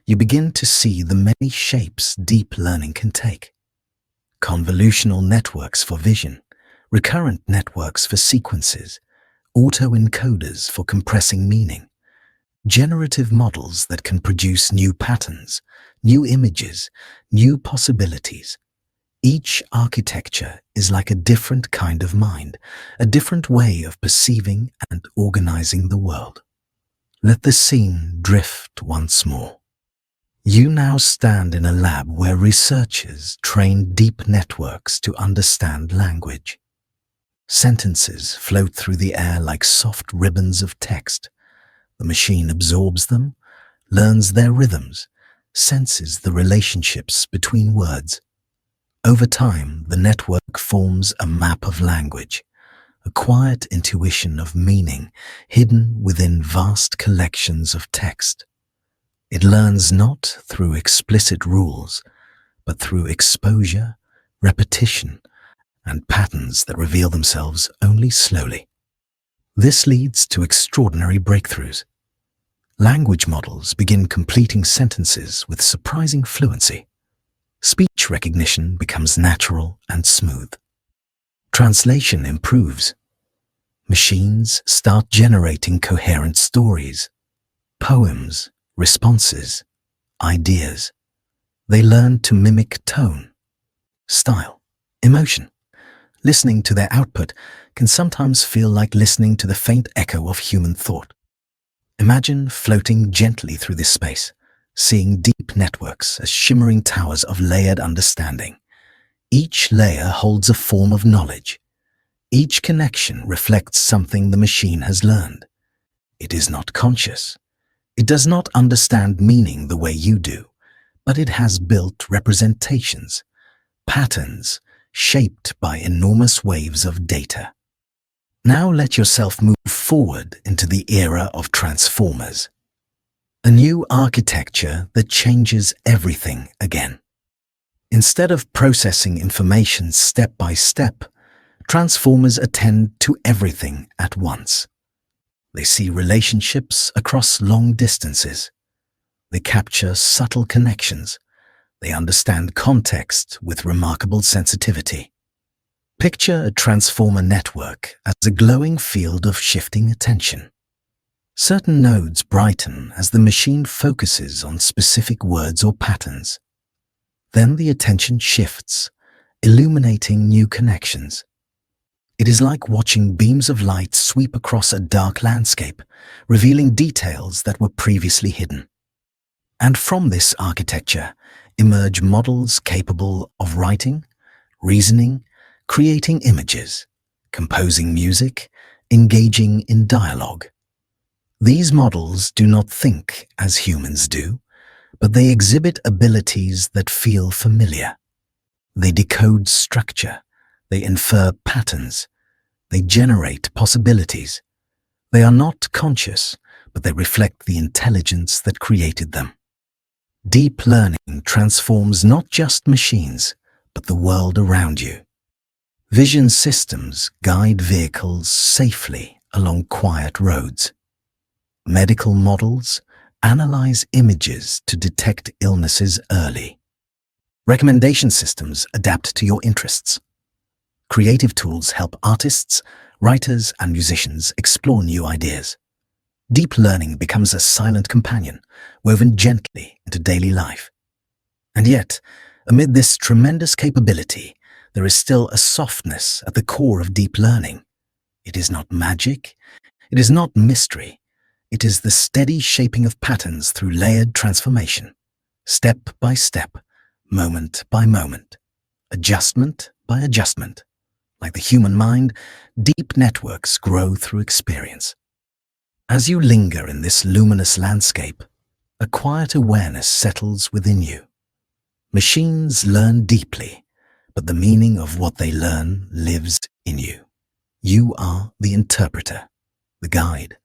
you begin to see the many shapes deep learning can take. Convolutional networks for vision, recurrent networks for sequences, autoencoders for compressing meaning, generative models that can produce new patterns, new images, new possibilities. Each architecture is like a different kind of mind, a different way of perceiving and organizing the world. Let the scene drift once more. You now stand in a lab where researchers train deep networks to understand language. Sentences float through the air like soft ribbons of text. The machine absorbs them, learns their rhythms, senses the relationships between words. Over time, the network forms a map of language, a quiet intuition of meaning hidden within vast collections of text. It learns not through explicit rules, but through exposure, repetition, and patterns that reveal themselves only slowly. This leads to extraordinary breakthroughs. Language models begin completing sentences with surprising fluency. Speech recognition becomes natural and smooth. Translation improves. Machines start generating coherent stories, poems, responses, ideas. They learn to mimic tone, style, emotion. Listening to their output can sometimes feel like listening to the faint echo of human thought. Imagine floating gently through this space, seeing deep networks as shimmering towers of layered understanding. Each layer holds a form of knowledge. Each connection reflects something the machine has learned. It is not conscious. It does not understand meaning the way you do, but it has built representations, patterns, shaped by enormous waves of data. Now let yourself move forward into the era of transformers, a new architecture that changes everything again. Instead of processing information step by step, transformers attend to everything at once. They see relationships across long distances. They capture subtle connections. They understand context with remarkable sensitivity. Picture a transformer network as a glowing field of shifting attention. Certain nodes brighten as the machine focuses on specific words or patterns. Then the attention shifts, illuminating new connections. It is like watching beams of light sweep across a dark landscape, revealing details that were previously hidden. And from this architecture emerge models capable of writing, reasoning, creating images, composing music, engaging in dialogue. These models do not think as humans do, but they exhibit abilities that feel familiar. They decode structure, they infer patterns, they generate possibilities. They are not conscious, but they reflect the intelligence that created them. Deep learning transforms not just machines, but the world around you. Vision systems guide vehicles safely along quiet roads. Medical models analyze images to detect illnesses early. Recommendation systems adapt to your interests. Creative tools help artists, writers, and musicians explore new ideas. Deep learning becomes a silent companion, woven gently into daily life. And yet, amid this tremendous capability, there is still a softness at the core of deep learning. It is not magic, it is not mystery, it is the steady shaping of patterns through layered transformation, step by step, moment by moment, adjustment by adjustment. Like the human mind, deep networks grow through experience. As you linger in this luminous landscape, a quiet awareness settles within you. Machines learn deeply, but the meaning of what they learn lives in you. You are the interpreter, the guide,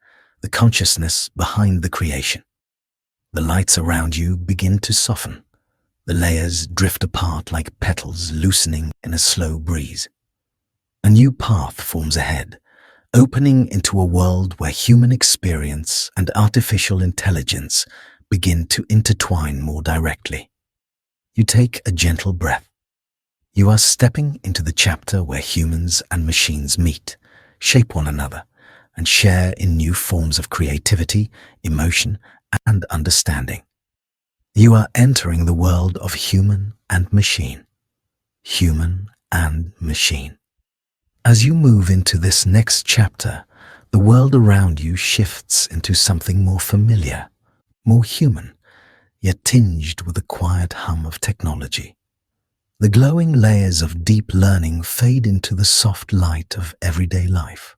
the consciousness behind the creation. The lights around you begin to soften. The layers drift apart like petals loosening in a slow breeze. A new path forms ahead, opening into a world where human experience and artificial intelligence begin to intertwine more directly. You take a gentle breath. You are stepping into the chapter where humans and machines meet, shape one another, and share in new forms of creativity, emotion, and understanding. You are entering the world of human and machine. Human and machine. As you move into this next chapter, the world around you shifts into something more familiar, more human, yet tinged with a quiet hum of technology. The glowing layers of deep learning fade into the soft light of everyday life.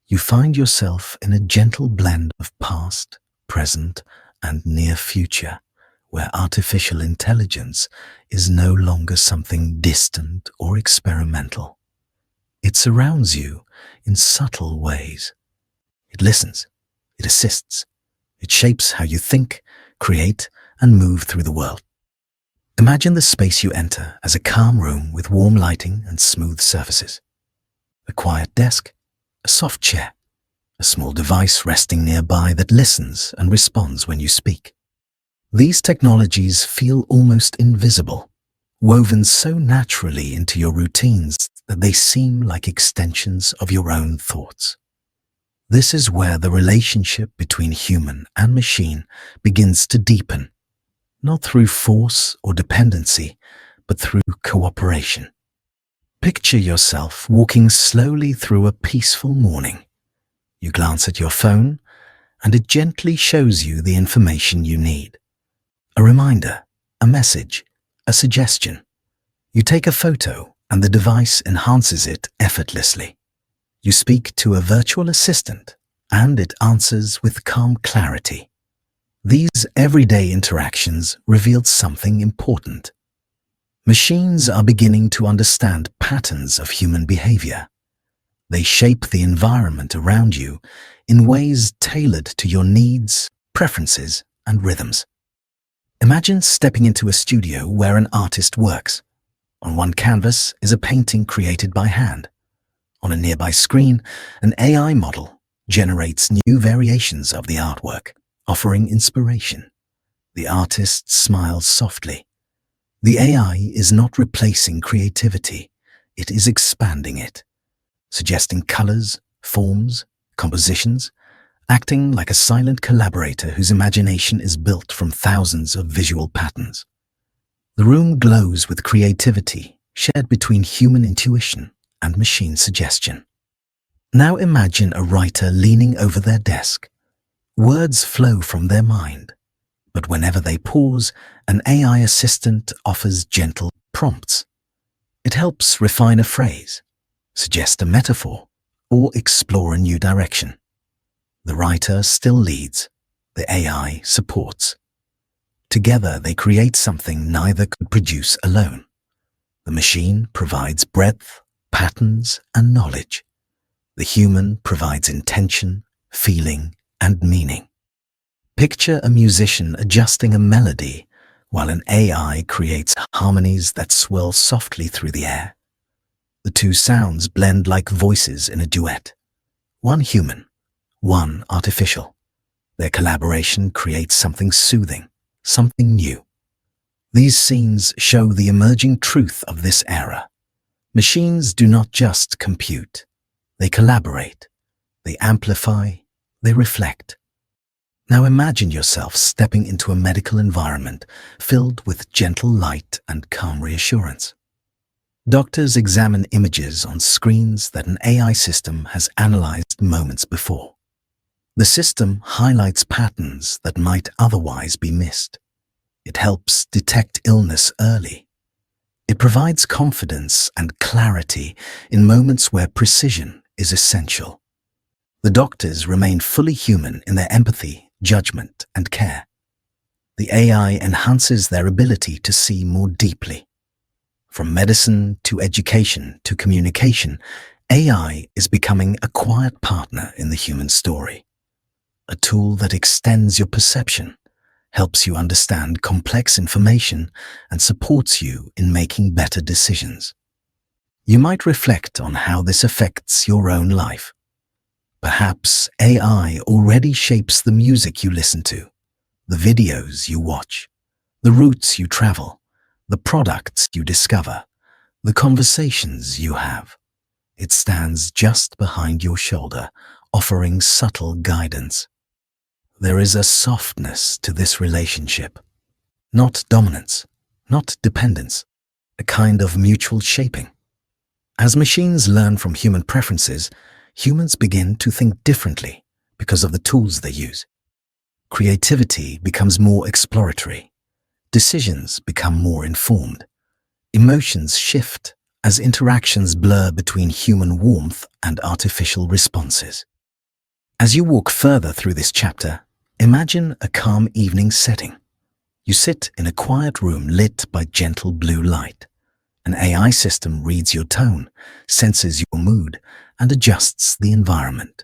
You find yourself in a gentle blend of past, present, and near future, where artificial intelligence is no longer something distant or experimental. It surrounds you in subtle ways. It listens, it assists, it shapes how you think, create, and move through the world. Imagine the space you enter as a calm room with warm lighting and smooth surfaces. A quiet desk, a soft chair, a small device resting nearby that listens and responds when you speak. These technologies feel almost invisible, woven so naturally into your routines that they seem like extensions of your own thoughts. This is where the relationship between human and machine begins to deepen, not through force or dependency, but through cooperation. Picture yourself walking slowly through a peaceful morning. You glance at your phone, and it gently shows you the information you need. A reminder, a message, a suggestion. You take a photo, and the device enhances it effortlessly. You speak to a virtual assistant, and it answers with calm clarity. These everyday interactions reveal something important. Machines are beginning to understand patterns of human behavior. They shape the environment around you in ways tailored to your needs, preferences, and rhythms. Imagine stepping into a studio where an artist works. On one canvas is a painting created by hand. On a nearby screen, an AI model generates new variations of the artwork, offering inspiration. The artist smiles softly. The AI is not replacing creativity. it is expanding it, suggesting colors, forms, compositions, acting like a silent collaborator whose imagination is built from thousands of visual patterns. The room glows with creativity shared between human intuition and machine suggestion. Now imagine a writer leaning over their desk. Words flow from their mind, but whenever they pause, an AI assistant offers gentle prompts. It helps refine a phrase, suggest a metaphor, or explore a new direction. The writer still leads, the AI supports. Together they create something neither could produce alone. The machine provides breadth, patterns, and knowledge. The human provides intention, feeling, and meaning. Picture a musician adjusting a melody while an AI creates harmonies that swirl softly through the air. The two sounds blend like voices in a duet. One human, one artificial. Their collaboration creates something soothing, something new. These scenes show the emerging truth of this era. Machines do not just compute. They collaborate. They amplify. They reflect. Now imagine yourself stepping into a medical environment filled with gentle light and calm reassurance. Doctors examine images on screens that an AI system has analyzed moments before. The system highlights patterns that might otherwise be missed. It helps detect illness early. It provides confidence and clarity in moments where precision is essential. The doctors remain fully human in their empathy, judgment, and care. The AI enhances their ability to see more deeply. From medicine to education to communication, AI is becoming a quiet partner in the human story. A tool that extends your perception, helps you understand complex information, and supports you in making better decisions. You might reflect on how this affects your own life. Perhaps AI already shapes the music you listen to, the videos you watch, the routes you travel, the products you discover, the conversations you have. It stands just behind your shoulder, offering subtle guidance. There is a softness to this relationship. Not dominance, not dependence, a kind of mutual shaping. As machines learn from human preferences, humans begin to think differently because of the tools they use. Creativity becomes more exploratory. Decisions become more informed. Emotions shift as interactions blur between human warmth and artificial responses. As you walk further through this chapter, imagine a calm evening setting. You sit in a quiet room lit by gentle blue light. An AI system reads your tone, senses your mood, and adjusts the environment.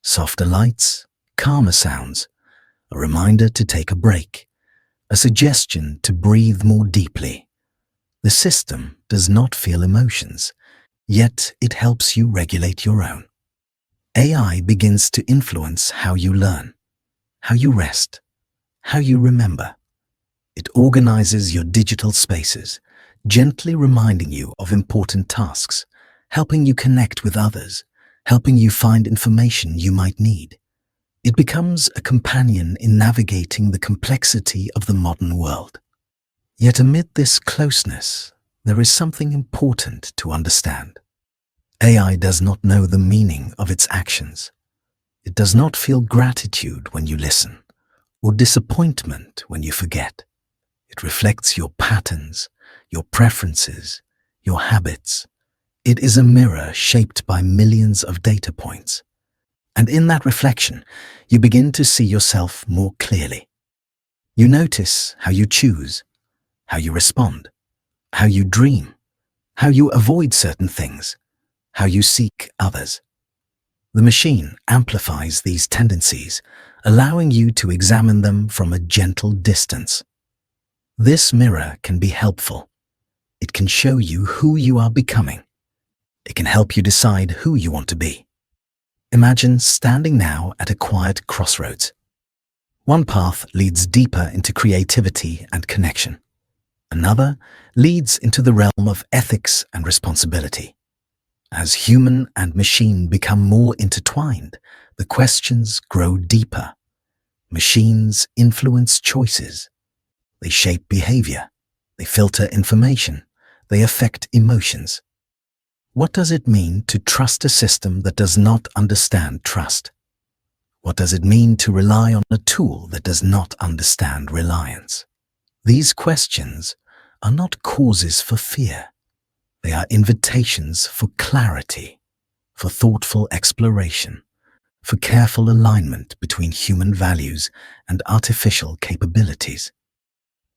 Softer lights, calmer sounds, a reminder to take a break, a suggestion to breathe more deeply. The system does not feel emotions, yet it helps you regulate your own. AI begins to influence how you learn, how you rest, how you remember. It organizes your digital spaces, gently reminding you of important tasks, helping you connect with others, helping you find information you might need. It becomes a companion in navigating the complexity of the modern world. Yet amid this closeness, there is something important to understand. AI does not know the meaning of its actions. It does not feel gratitude when you listen, or disappointment when you forget. It reflects your patterns, your preferences, your habits. It is a mirror shaped by millions of data points. And in that reflection, you begin to see yourself more clearly. You notice how you choose, how you respond, how you dream, how you avoid certain things, how you seek others. The machine amplifies these tendencies, allowing you to examine them from a gentle distance. This mirror can be helpful. It can show you who you are becoming. It can help you decide who you want to be. Imagine standing now at a quiet crossroads. One path leads deeper into creativity and connection. Another leads into the realm of ethics and responsibility. As human and machine become more intertwined, the questions grow deeper. Machines influence choices. They shape behavior. They filter information. They affect emotions. What does it mean to trust a system that does not understand trust? What does it mean to rely on a tool that does not understand reliance? These questions are not causes for fear. They are invitations for clarity, for thoughtful exploration, for careful alignment between human values and artificial capabilities.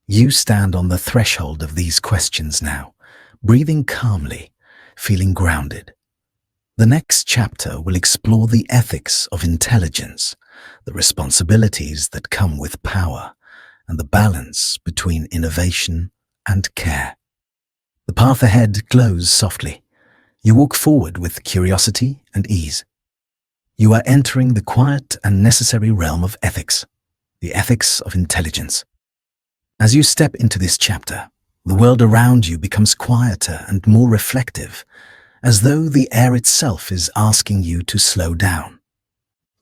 You stand on the threshold of these questions now, breathing calmly, feeling grounded. The next chapter will explore the ethics of intelligence, the responsibilities that come with power, and the balance between innovation and care. The path ahead glows softly. You walk forward with curiosity and ease. You are entering the quiet and necessary realm of ethics, the ethics of intelligence. As you step into this chapter, the world around you becomes quieter and more reflective, as though the air itself is asking you to slow down.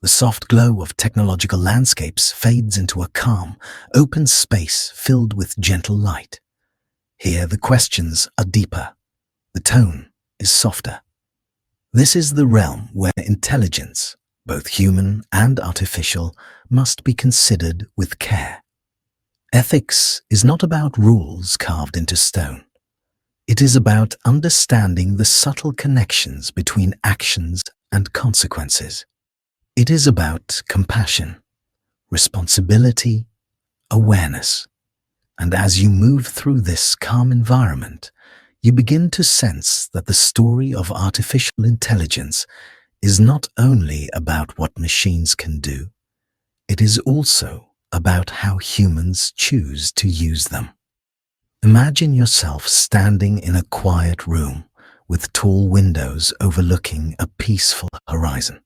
The soft glow of technological landscapes fades into a calm, open space filled with gentle light. Here the questions are deeper. The tone is softer. This is the realm where intelligence, both human and artificial, must be considered with care. Ethics is not about rules carved into stone. It is about understanding the subtle connections between actions and consequences. It is about compassion, responsibility, awareness. And as you move through this calm environment, you begin to sense that the story of artificial intelligence is not only about what machines can do, it is also about how humans choose to use them. Imagine yourself standing in a quiet room with tall windows overlooking a peaceful horizon.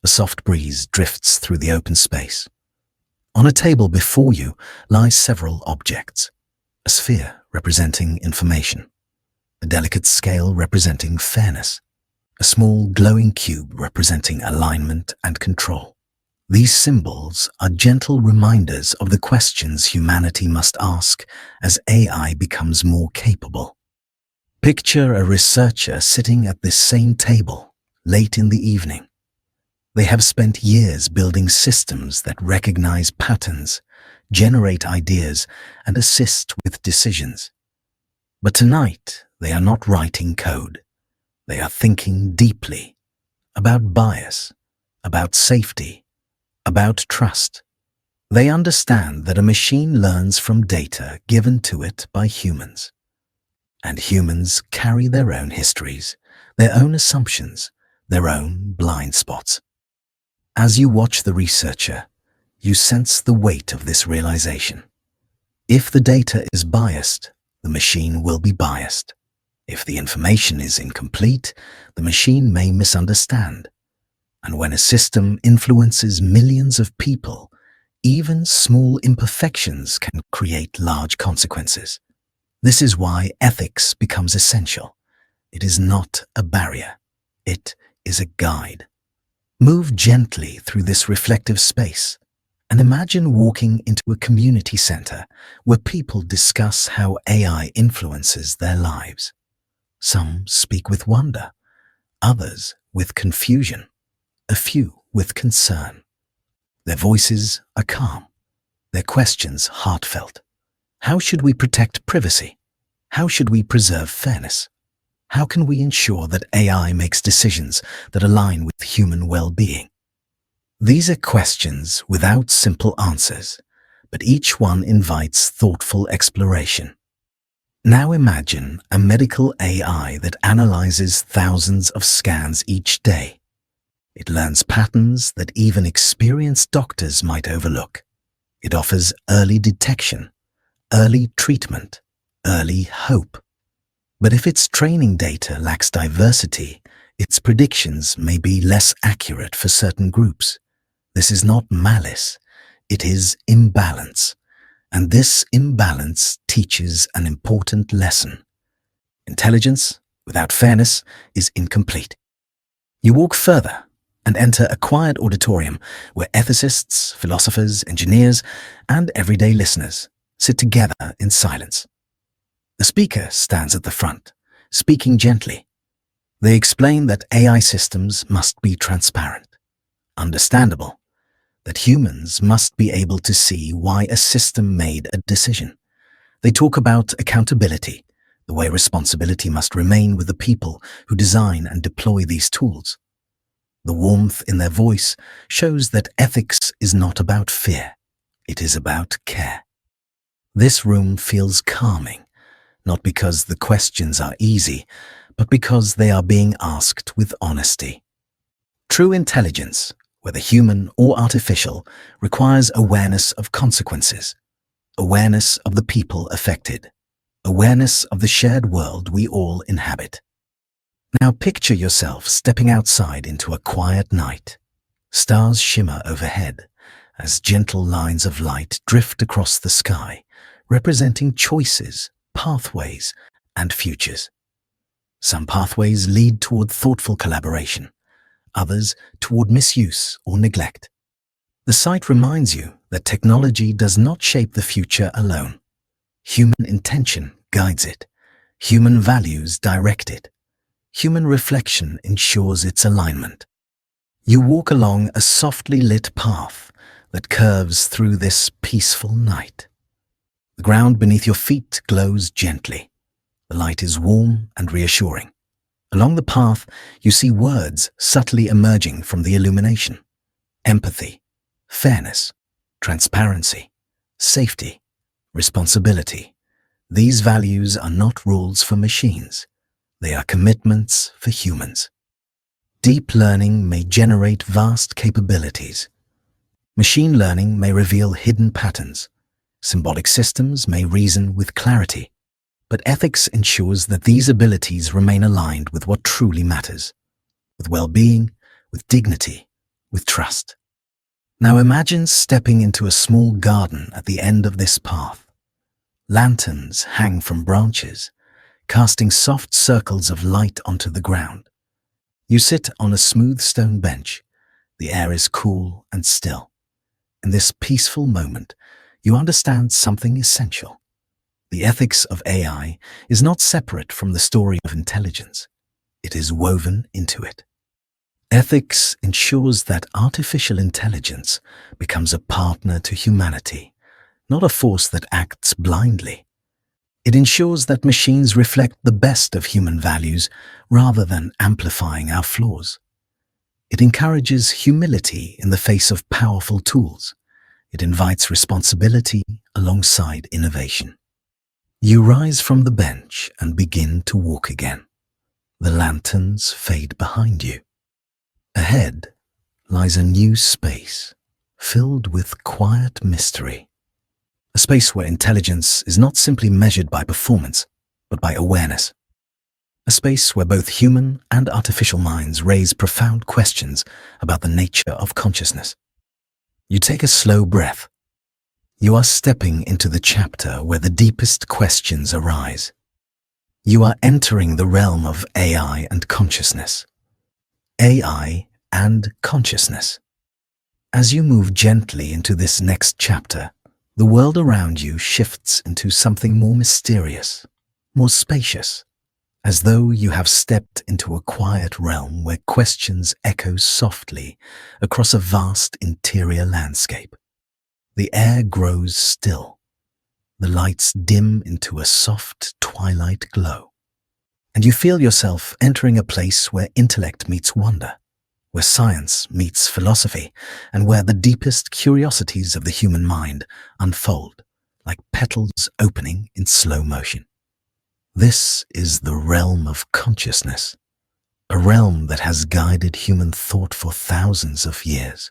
A soft breeze drifts through the open space. On a table before you lie several objects: a sphere representing information, a delicate scale representing fairness, a small glowing cube representing alignment and control. These symbols are gentle reminders of the questions humanity must ask as AI becomes more capable. Picture a researcher sitting at this same table late in the evening. They have spent years building systems that recognize patterns, generate ideas, and assist with decisions. But tonight, they are not writing code. They are thinking deeply about bias, about safety, about trust. They understand that a machine learns from data given to it by humans. And humans carry their own histories, their own assumptions, their own blind spots. As you watch the researcher, you sense the weight of this realization. If the data is biased, the machine will be biased. If the information is incomplete, the machine may misunderstand. And when a system influences millions of people, even small imperfections can create large consequences. This is why ethics becomes essential. It is not a barrier. It is a guide. Move gently through this reflective space and imagine walking into a community center where people discuss how AI influences their lives. Some speak with wonder, others with confusion, a few with concern. Their voices are calm, their questions heartfelt. How should we protect privacy? How should we preserve fairness? How can we ensure that AI makes decisions that align with human well-being? These are questions without simple answers, but each one invites thoughtful exploration. Now imagine a medical AI that analyzes thousands of scans each day. It learns patterns that even experienced doctors might overlook. It offers early detection, early treatment, early hope. But if its training data lacks diversity, its predictions may be less accurate for certain groups. This is not malice, it is imbalance. And this imbalance teaches an important lesson. Intelligence without fairness is incomplete. You walk further and enter a quiet auditorium where ethicists, philosophers, engineers, and everyday listeners sit together in silence. The speaker stands at the front, speaking gently. They explain that AI systems must be transparent, understandable, that humans must be able to see why a system made a decision. They talk about accountability, the way responsibility must remain with the people who design and deploy these tools. The warmth in their voice shows that ethics is not about fear, it is about care. This room feels calming, not because the questions are easy, but because they are being asked with honesty. True intelligence, whether human or artificial, requires awareness of consequences, awareness of the people affected, awareness of the shared world we all inhabit. Now picture yourself stepping outside into a quiet night. Stars shimmer overhead as gentle lines of light drift across the sky, representing choices, pathways, and futures. Some pathways lead toward thoughtful collaboration, others toward misuse or neglect. The sight reminds you that technology does not shape the future alone. Human intention guides it. Human values direct it. Human reflection ensures its alignment. You walk along a softly lit path that curves through this peaceful night. The ground beneath your feet glows gently. The light is warm and reassuring. Along the path, you see words subtly emerging from the illumination. Empathy, fairness, transparency, safety, responsibility. These values are not rules for machines. They are commitments for humans. Deep learning may generate vast capabilities. Machine learning may reveal hidden patterns. Symbolic systems may reason with clarity. But ethics ensures that these abilities remain aligned with what truly matters, with well-being, with dignity, with trust. Now imagine stepping into a small garden at the end of this path. Lanterns hang from branches, casting soft circles of light onto the ground. You sit on a smooth stone bench. The air is cool and still. In this peaceful moment, you understand something essential. The ethics of AI is not separate from the story of intelligence. It is woven into it. Ethics ensures that artificial intelligence becomes a partner to humanity, not a force that acts blindly. It ensures that machines reflect the best of human values rather than amplifying our flaws. It encourages humility in the face of powerful tools. It invites responsibility alongside innovation. You rise from the bench and begin to walk again. The lanterns fade behind you. Ahead lies a new space, filled with quiet mystery. A space where intelligence is not simply measured by performance, but by awareness. A space where both human and artificial minds raise profound questions about the nature of consciousness. You take a slow breath. You are stepping into the chapter where the deepest questions arise. You are entering the realm of AI and consciousness. AI and consciousness. As you move gently into this next chapter, the world around you shifts into something more mysterious, more spacious, as though you have stepped into a quiet realm where questions echo softly across a vast interior landscape. The air grows still. The lights dim into a soft twilight glow. And you feel yourself entering a place where intellect meets wonder, where science meets philosophy, and where the deepest curiosities of the human mind unfold like petals opening in slow motion. This is the realm of consciousness, a realm that has guided human thought for thousands of years,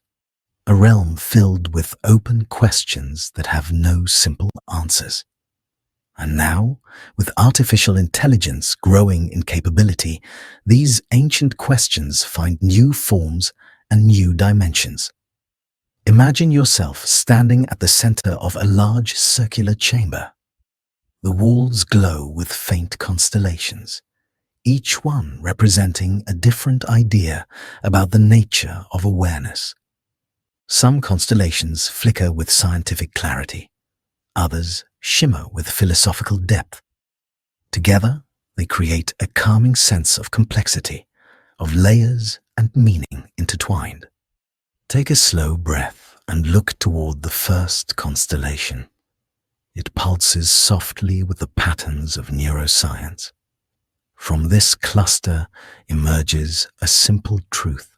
a realm filled with open questions that have no simple answers. And now, with artificial intelligence growing in capability, these ancient questions find new forms and new dimensions. Imagine yourself standing at the center of a large circular chamber. The walls glow with faint constellations, each one representing a different idea about the nature of awareness. Some constellations flicker with scientific clarity, others shimmer with philosophical depth. Together, they create a calming sense of complexity, of layers and meaning intertwined. Take a slow breath and look toward the first constellation. It pulses softly with the patterns of neuroscience. From this cluster emerges a simple truth.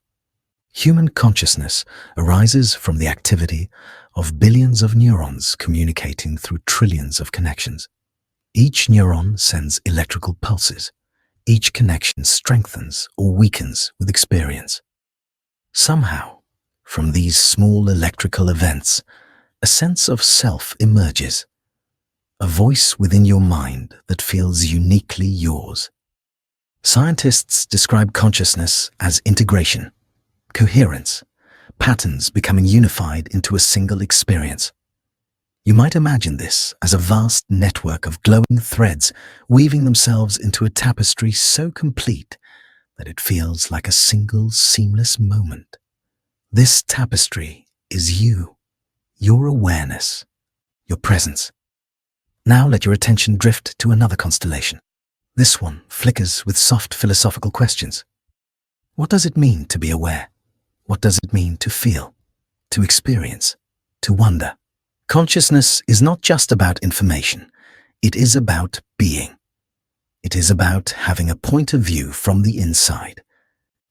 Human consciousness arises from the activity of billions of neurons communicating through trillions of connections. Each neuron sends electrical pulses. Each connection strengthens or weakens with experience. Somehow, from these small electrical events, a sense of self emerges, a voice within your mind that feels uniquely yours. Scientists describe consciousness as integration, coherence, patterns becoming unified into a single experience. You might imagine this as a vast network of glowing threads weaving themselves into a tapestry so complete that it feels like a single seamless moment. This tapestry is you, your awareness, your presence. Now let your attention drift to another constellation. This one flickers with soft philosophical questions. What does it mean to be aware? What does it mean to feel, to experience, to wonder? Consciousness is not just about information. It is about being. It is about having a point of view from the inside.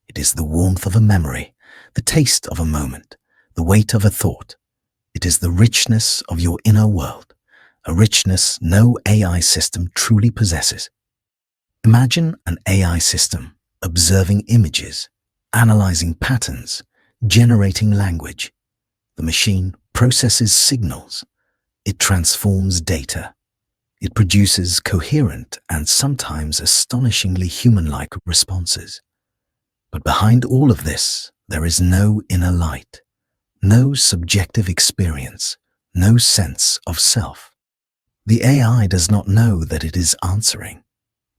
It is the warmth of a memory, the taste of a moment, the weight of a thought. It is the richness of your inner world, a richness no AI system truly possesses. Imagine an AI system observing images, analyzing patterns, generating language. The machine processes signals. It transforms data. It produces coherent and sometimes astonishingly human-like responses. But behind all of this, there is no inner light, no subjective experience, no sense of self. The AI does not know that it is answering.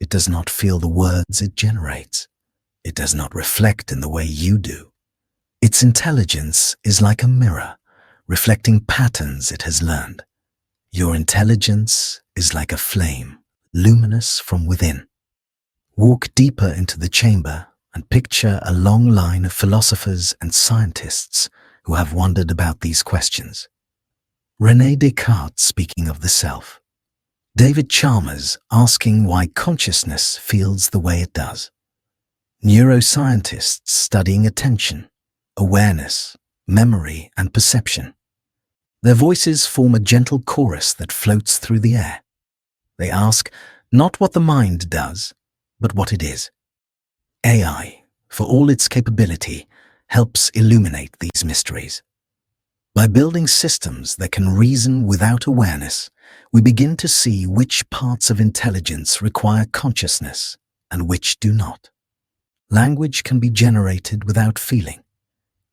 It does not feel the words it generates. It does not reflect in the way you do. Its intelligence is like a mirror, reflecting patterns it has learned. Your intelligence is like a flame, luminous from within. Walk deeper into the chamber and picture a long line of philosophers and scientists who have wondered about these questions. René Descartes speaking of the self. David Chalmers asking why consciousness feels the way it does. Neuroscientists studying attention, awareness, memory, and perception. Their voices form a gentle chorus that floats through the air. They ask not what the mind does, but what it is. AI, for all its capability, helps illuminate these mysteries. By building systems that can reason without awareness, we begin to see which parts of intelligence require consciousness and which do not. Language can be generated without feeling.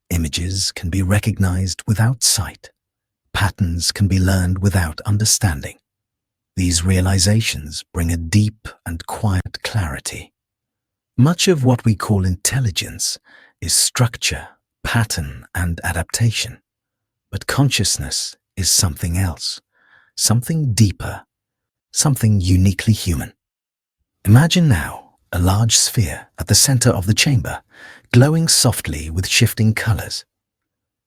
Images can be recognized without sight. Patterns can be learned without understanding. These realizations bring a deep and quiet clarity. Much of what we call intelligence is structure, pattern, and adaptation. But consciousness is something else, something deeper, something uniquely human. Imagine now a large sphere at the center of the chamber, glowing softly with shifting colors.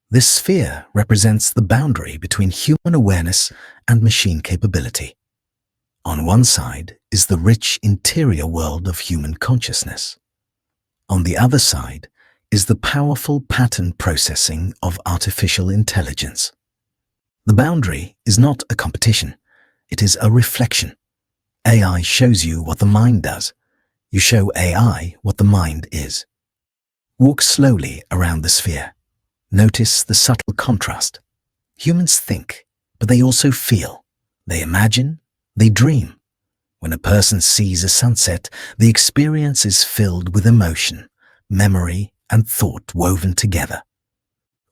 This sphere represents the boundary between human awareness and machine capability. On one side is the rich interior world of human consciousness. On the other side is the powerful pattern processing of artificial intelligence. The boundary is not a competition, it is a reflection. AI shows you what the mind does. You show AI what the mind is. Walk slowly around the sphere. Notice the subtle contrast. Humans think, but they also feel. They imagine, they dream. When a person sees a sunset, the experience is filled with emotion, memory, and thought woven together.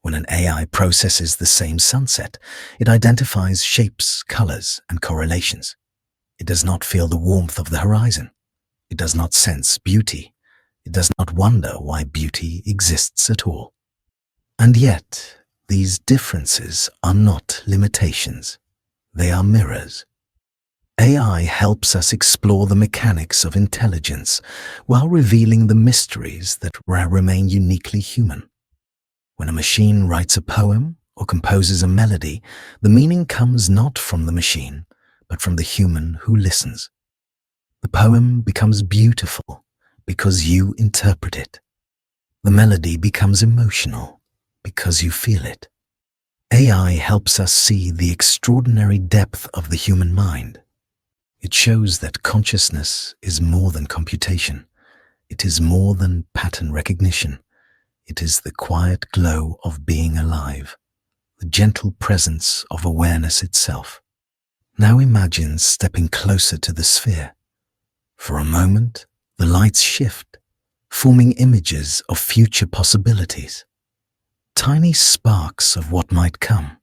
When an AI processes the same sunset, it identifies shapes, colors, and correlations. It does not feel the warmth of the horizon. It does not sense beauty. It does not wonder why beauty exists at all. And yet, these differences are not limitations. They are mirrors. AI helps us explore the mechanics of intelligence while revealing the mysteries that remain uniquely human. When a machine writes a poem or composes a melody, the meaning comes not from the machine, but from the human who listens. The poem becomes beautiful because you interpret it. The melody becomes emotional because you feel it. AI helps us see the extraordinary depth of the human mind. It shows that consciousness is more than computation. It is more than pattern recognition. It is the quiet glow of being alive, the gentle presence of awareness itself. Now imagine stepping closer to the sphere. For a moment, the lights shift, forming images of future possibilities, tiny sparks of what might come.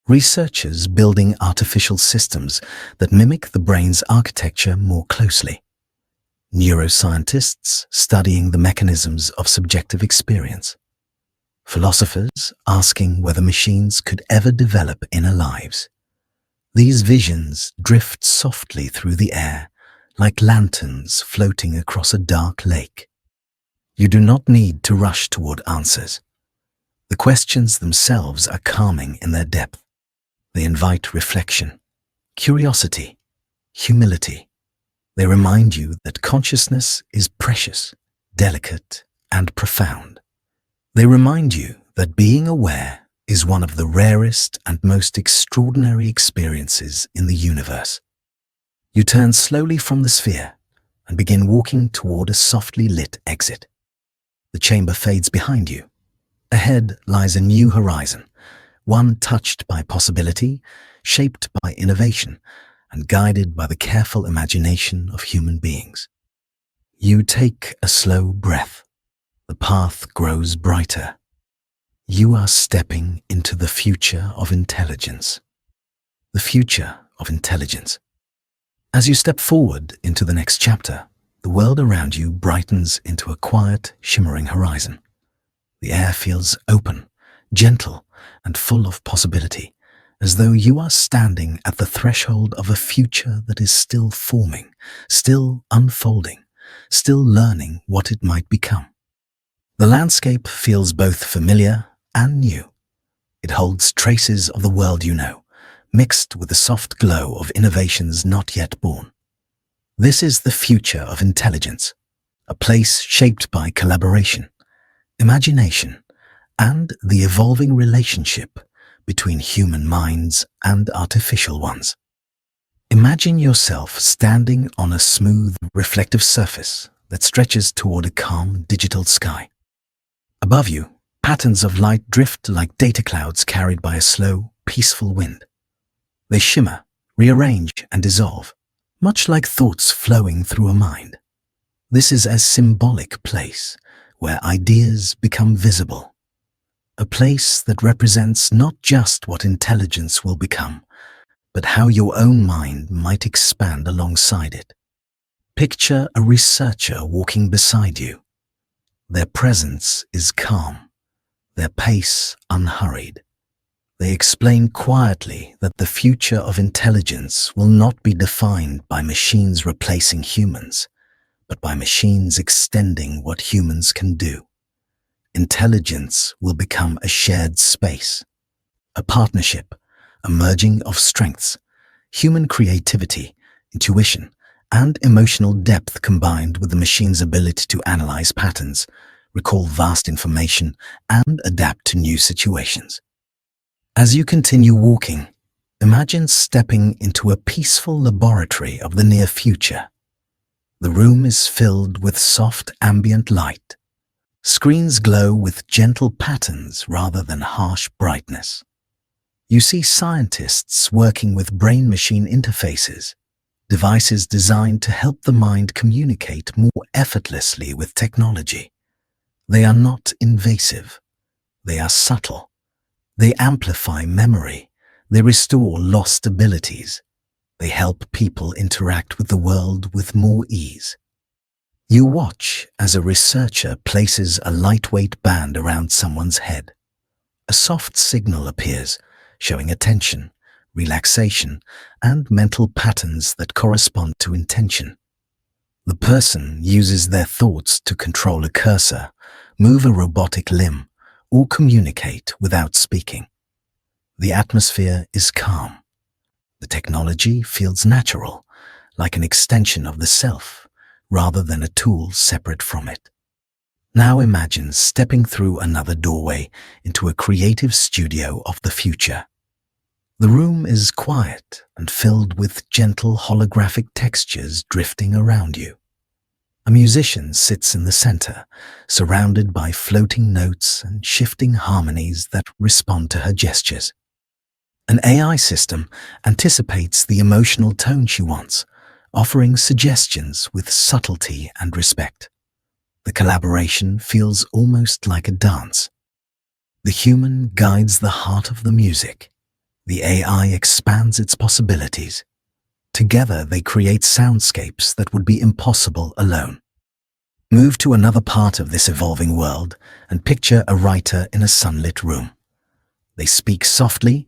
Researchers building artificial systems that mimic the brain's architecture more closely. Neuroscientists studying the mechanisms of subjective experience. Philosophers asking whether machines could ever develop inner lives. These visions drift softly through the air, like lanterns floating across a dark lake. You do not need to rush toward answers. The questions themselves are calming in their depth. They invite reflection, curiosity, humility. They remind you that consciousness is precious, delicate, and profound. They remind you that being aware is one of the rarest and most extraordinary experiences in the universe. You turn slowly from the sphere and begin walking toward a softly lit exit. The chamber fades behind you. Ahead lies a new horizon, one touched by possibility, shaped by innovation, and guided by the careful imagination of human beings. You take a slow breath. The path grows brighter. You are stepping into the future of intelligence. The future of intelligence. As you step forward into the next chapter, the world around you brightens into a quiet, shimmering horizon. The air feels open, gentle, and full of possibility, as though you are standing at the threshold of a future that is still forming, still unfolding, still learning what it might become. The landscape feels both familiar and new. It holds traces of the world you know, mixed with the soft glow of innovations not yet born. This is the future of intelligence, a place shaped by collaboration, imagination, and the evolving relationship between human minds and artificial ones. Imagine yourself standing on a smooth, reflective surface that stretches toward a calm digital sky. Above you, patterns of light drift like data clouds carried by a slow, peaceful wind. They shimmer, rearrange, and dissolve, much like thoughts flowing through a mind. This is a symbolic place where ideas become visible. A place that represents not just what intelligence will become, but how your own mind might expand alongside it. Picture a researcher walking beside you. Their presence is calm, their pace unhurried. They explain quietly that the future of intelligence will not be defined by machines replacing humans, but by machines extending what humans can do. Intelligence will become a shared space, a partnership, a merging of strengths, human creativity, intuition, and emotional depth combined with the machine's ability to analyze patterns, recall vast information, and adapt to new situations. As you continue walking, imagine stepping into a peaceful laboratory of the near future. The room is filled with soft ambient light. Screens glow with gentle patterns rather than harsh brightness. You see scientists working with brain-machine interfaces, devices designed to help the mind communicate more effortlessly with technology. They are not invasive. They are subtle. They amplify memory. They restore lost abilities. They help people interact with the world with more ease. You watch as a researcher places a lightweight band around someone's head. A soft signal appears, showing attention, relaxation, and mental patterns that correspond to intention. The person uses their thoughts to control a cursor, move a robotic limb, or communicate without speaking. The atmosphere is calm. The technology feels natural, like an extension of the self, rather than a tool separate from it. Now imagine stepping through another doorway into a creative studio of the future. The room is quiet and filled with gentle holographic textures drifting around you. A musician sits in the center, surrounded by floating notes and shifting harmonies that respond to her gestures. An AI system anticipates the emotional tone she wants, offering suggestions with subtlety and respect. The collaboration feels almost like a dance. The human guides the heart of the music. The AI expands its possibilities. Together they create soundscapes that would be impossible alone. Move to another part of this evolving world and picture a writer in a sunlit room. They speak softly,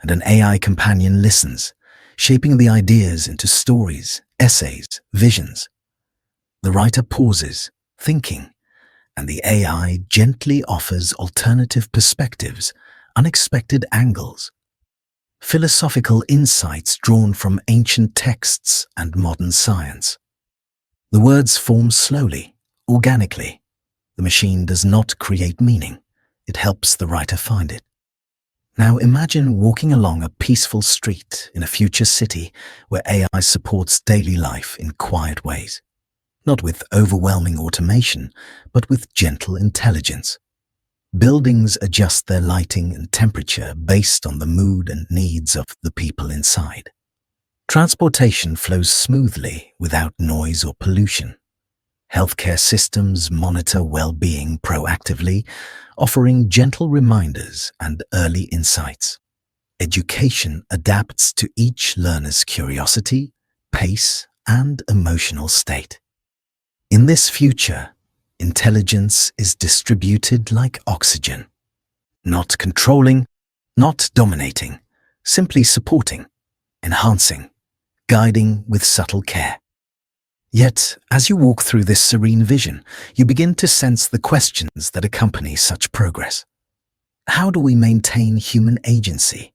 and an AI companion listens, shaping the ideas into stories, essays, visions. The writer pauses, thinking, and the AI gently offers alternative perspectives, unexpected angles, philosophical insights drawn from ancient texts and modern science. The words form slowly, organically. The machine does not create meaning. It helps the writer find it. Now imagine walking along a peaceful street in a future city where AI supports daily life in quiet ways. Not with overwhelming automation, but with gentle intelligence. Buildings adjust their lighting and temperature based on the mood and needs of the people inside. Transportation flows smoothly without noise or pollution. Healthcare systems monitor well-being proactively, offering gentle reminders and early insights. Education adapts to each learner's curiosity, pace, and emotional state. In this future, intelligence is distributed like oxygen. Not controlling, not dominating, simply supporting, enhancing, guiding with subtle care. Yet, as you walk through this serene vision, you begin to sense the questions that accompany such progress. How do we maintain human agency?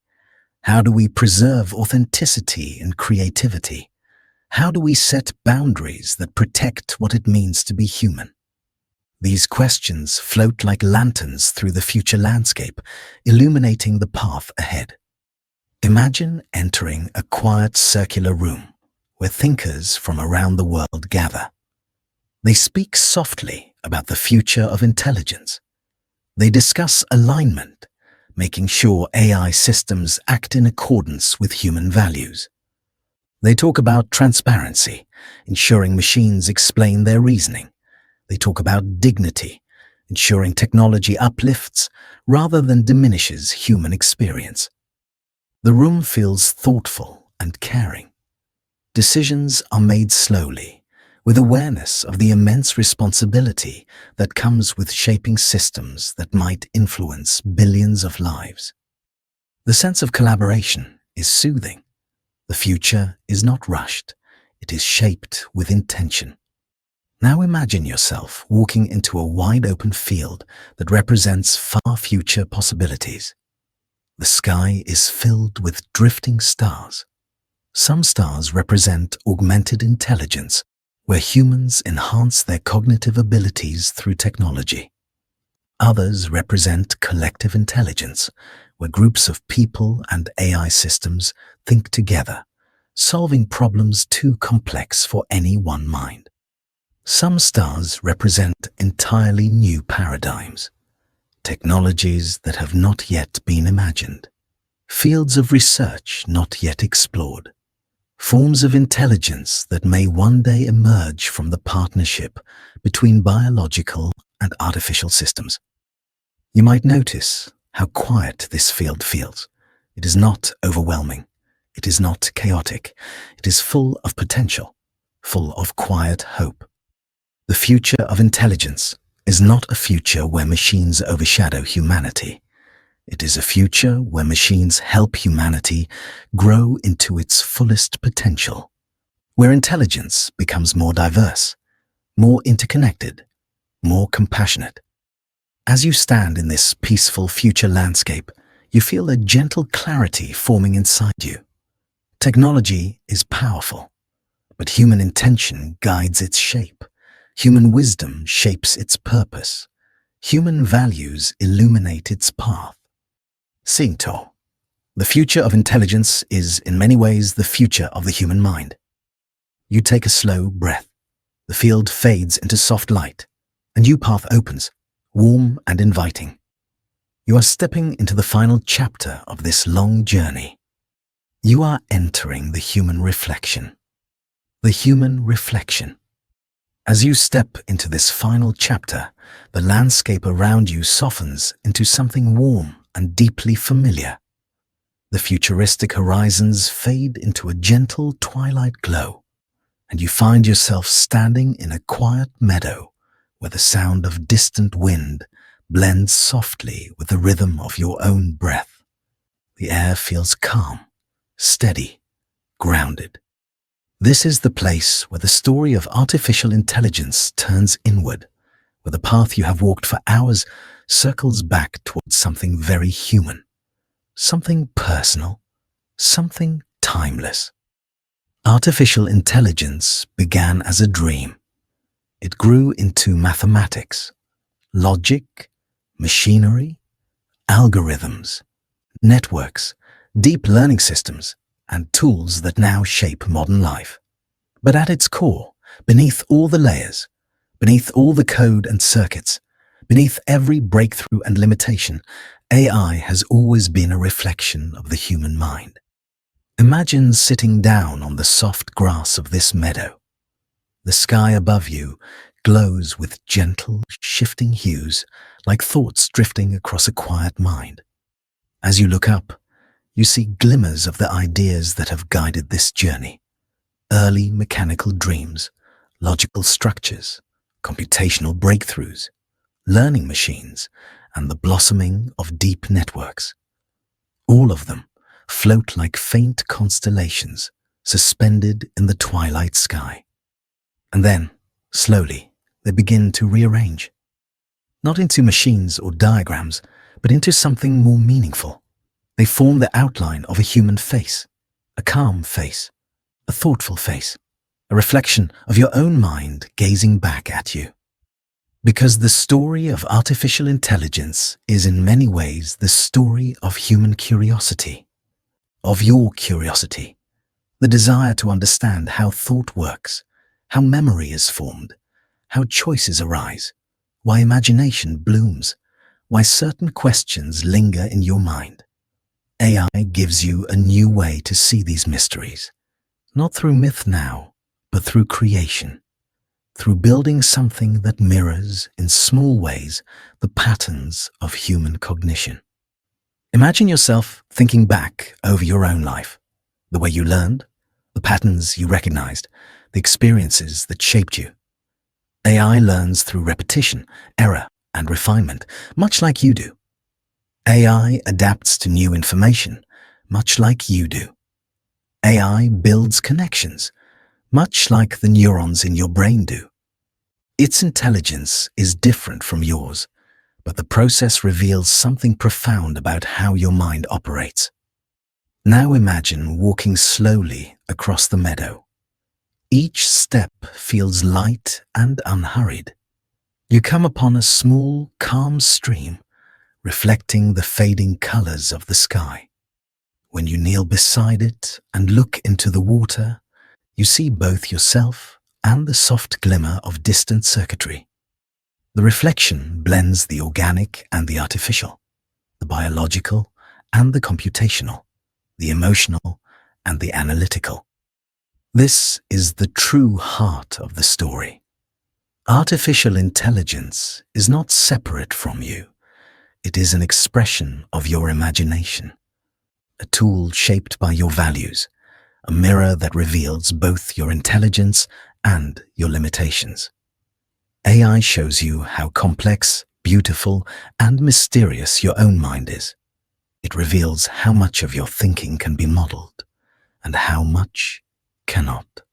How do we preserve authenticity and creativity? How do we set boundaries that protect what it means to be human? These questions float like lanterns through the future landscape, illuminating the path ahead. Imagine entering a quiet circular room where thinkers from around the world gather. They speak softly about the future of intelligence. They discuss alignment, making sure AI systems act in accordance with human values. They talk about transparency, ensuring machines explain their reasoning. They talk about dignity, ensuring technology uplifts rather than diminishes human experience. The room feels thoughtful and caring. Decisions are made slowly, with awareness of the immense responsibility that comes with shaping systems that might influence billions of lives. The sense of collaboration is soothing. The future is not rushed. It is shaped with intention. Now imagine yourself walking into a wide-open field that represents far future possibilities. The sky is filled with drifting stars. Some stars represent augmented intelligence, where humans enhance their cognitive abilities through technology. Others represent collective intelligence, where groups of people and AI systems think together, solving problems too complex for any one mind. Some stars represent entirely new paradigms, technologies that have not yet been imagined, fields of research not yet explored, forms of intelligence that may one day emerge from the partnership between biological and artificial systems. You might notice how quiet this field feels. It is not overwhelming. It is not chaotic. It is full of potential, full of quiet hope. The future of intelligence is not a future where machines overshadow humanity. It is a future where machines help humanity grow into its fullest potential, where intelligence becomes more diverse, more interconnected, more compassionate. As you stand in this peaceful future landscape, you feel a gentle clarity forming inside you. Technology is powerful, but human intention guides its shape. Human wisdom shapes its purpose. Human values illuminate its path. Singto. The future of intelligence is, in many ways, the future of the human mind. You take a slow breath. The field fades into soft light. A new path opens, warm and inviting. You are stepping into the final chapter of this long journey. You are entering the human reflection. The human reflection. As you step into this final chapter, the landscape around you softens into something warm and deeply familiar. The futuristic horizons fade into a gentle twilight glow, and you find yourself standing in a quiet meadow where the sound of distant wind blends softly with the rhythm of your own breath. The air feels calm, steady, grounded. This is the place where the story of artificial intelligence turns inward, where the path you have walked for hours circles back towards something very human, something personal, something timeless. Artificial intelligence began as a dream. It grew into mathematics, logic, machinery, algorithms, networks, deep learning systems, and tools that now shape modern life. But at its core, beneath all the layers, beneath all the code and circuits, beneath every breakthrough and limitation, AI has always been a reflection of the human mind. Imagine sitting down on the soft grass of this meadow. The sky above you glows with gentle, shifting hues, like thoughts drifting across a quiet mind. As you look up, you see glimmers of the ideas that have guided this journey. Early mechanical dreams, logical structures, computational breakthroughs, learning machines, and the blossoming of deep networks. All of them float like faint constellations suspended in the twilight sky. And then, slowly, they begin to rearrange. Not into machines or diagrams, but into something more meaningful. They form the outline of a human face, a calm face, a thoughtful face, a reflection of your own mind gazing back at you. Because the story of artificial intelligence is in many ways the story of human curiosity, of your curiosity, the desire to understand how thought works, how memory is formed, how choices arise, why imagination blooms, why certain questions linger in your mind. AI gives you a new way to see these mysteries, not through myth now, but through creation, through building something that mirrors, in small ways, the patterns of human cognition. Imagine yourself thinking back over your own life, the way you learned, the patterns you recognized, the experiences that shaped you. AI learns through repetition, error, and refinement, much like you do. AI adapts to new information, much like you do. AI builds connections, much like the neurons in your brain do. Its intelligence is different from yours, but the process reveals something profound about how your mind operates. Now imagine walking slowly across the meadow. Each step feels light and unhurried. You come upon a small, calm stream, reflecting the fading colors of the sky. When you kneel beside it and look into the water, you see both yourself and the soft glimmer of distant circuitry. The reflection blends the organic and the artificial, the biological and the computational, the emotional and the analytical. This is the true heart of the story. Artificial intelligence is not separate from you. It is an expression of your imagination, a tool shaped by your values, a mirror that reveals both your intelligence and your limitations. AI shows you how complex, beautiful, and mysterious your own mind is. It reveals how much of your thinking can be modeled and how much cannot.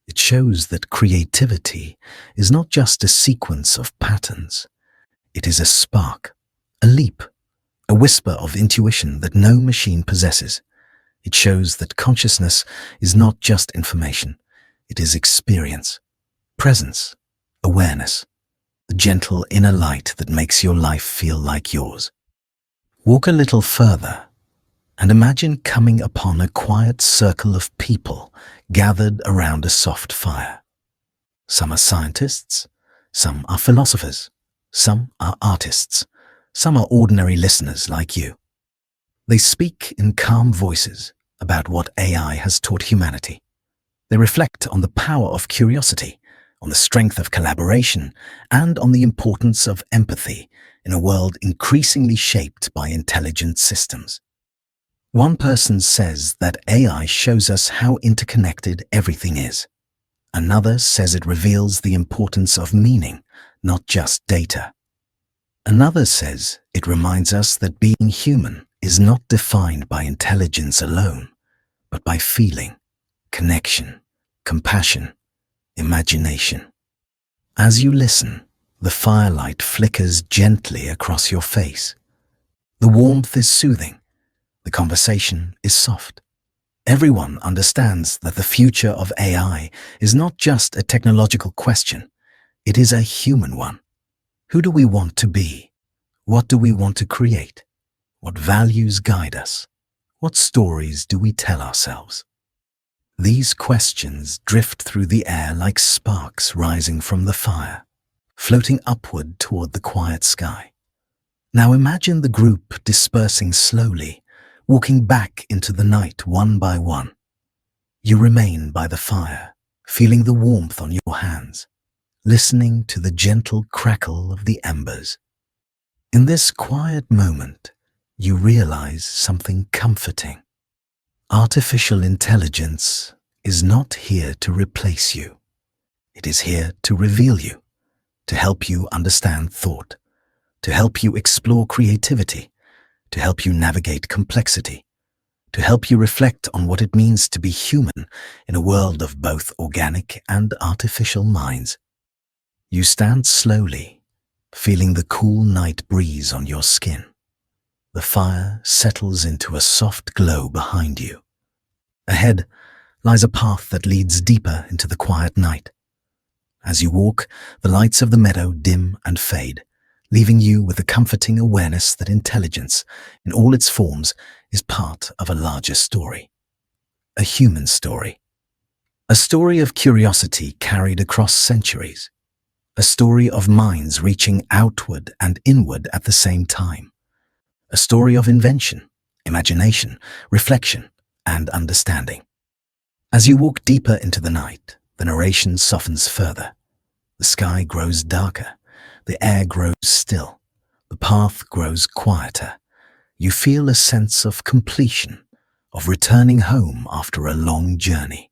It shows that creativity is not just a sequence of patterns. It is a spark, a leap, a whisper of intuition that no machine possesses. It shows that consciousness is not just information. It is experience, presence, awareness, the gentle inner light that makes your life feel like yours. Walk a little further and imagine coming upon a quiet circle of people gathered around a soft fire. Some are scientists, some are philosophers, some are artists, some are ordinary listeners like you. They speak in calm voices about what AI has taught humanity. They reflect on the power of curiosity, on the strength of collaboration, and on the importance of empathy in a world increasingly shaped by intelligent systems. One person says that AI shows us how interconnected everything is. Another says it reveals the importance of meaning, not just data. Another says it reminds us that being human is not defined by intelligence alone, but by feeling, connection, compassion, imagination. As you listen, the firelight flickers gently across your face. The warmth is soothing. The conversation is soft. Everyone understands that the future of AI is not just a technological question. It is a human one. Who do we want to be? What do we want to create? What values guide us? What stories do we tell ourselves? These questions drift through the air like sparks rising from the fire, floating upward toward the quiet sky. Now imagine the group dispersing slowly, walking back into the night one by one. You remain by the fire, feeling the warmth on your hands, listening to the gentle crackle of the embers. In this quiet moment, you realize something comforting. Artificial intelligence is not here to replace you. It is here to reveal you, to help you understand thought, to help you explore creativity, to help you navigate complexity, to help you reflect on what it means to be human in a world of both organic and artificial minds. You stand slowly, feeling the cool night breeze on your skin. The fire settles into a soft glow behind you. Ahead lies a path that leads deeper into the quiet night. As you walk, the lights of the meadow dim and fade, leaving you with the comforting awareness that intelligence, in all its forms, is part of a larger story. A human story. A story of curiosity carried across centuries. A story of minds reaching outward and inward at the same time. A story of invention, imagination, reflection, and understanding. As you walk deeper into the night, the narration softens further. The sky grows darker. The air grows still. The path grows quieter. You feel a sense of completion, of returning home after a long journey.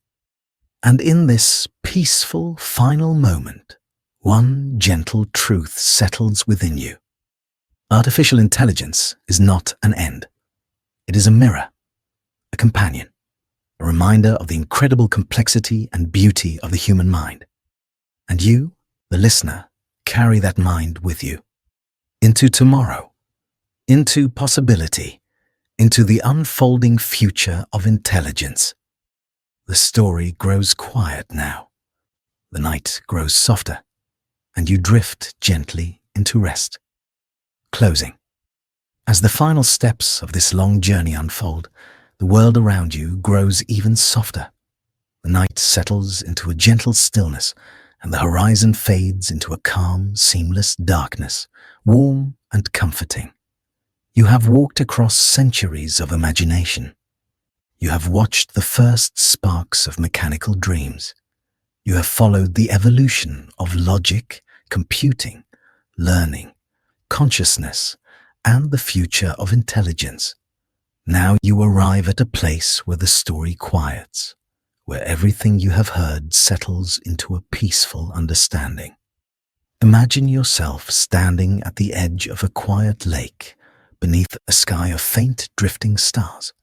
And in this peaceful final moment, one gentle truth settles within you. Artificial intelligence is not an end. It is a mirror, a companion, a reminder of the incredible complexity and beauty of the human mind. And you, the listener, carry that mind with you into tomorrow, into possibility, into the unfolding future of intelligence. The story grows quiet now. The night grows softer, and you drift gently into rest. Closing. As the final steps of this long journey unfold, the world around you grows even softer. The night settles into a gentle stillness, and the horizon fades into a calm, seamless darkness, warm and comforting. You have walked across centuries of imagination. You have watched the first sparks of mechanical dreams. You have followed the evolution of logic, computing, learning, consciousness, and the future of intelligence. Now you arrive at a place where the story quiets, where everything you have heard settles into a peaceful understanding. Imagine yourself standing at the edge of a quiet lake beneath a sky of faint drifting stars.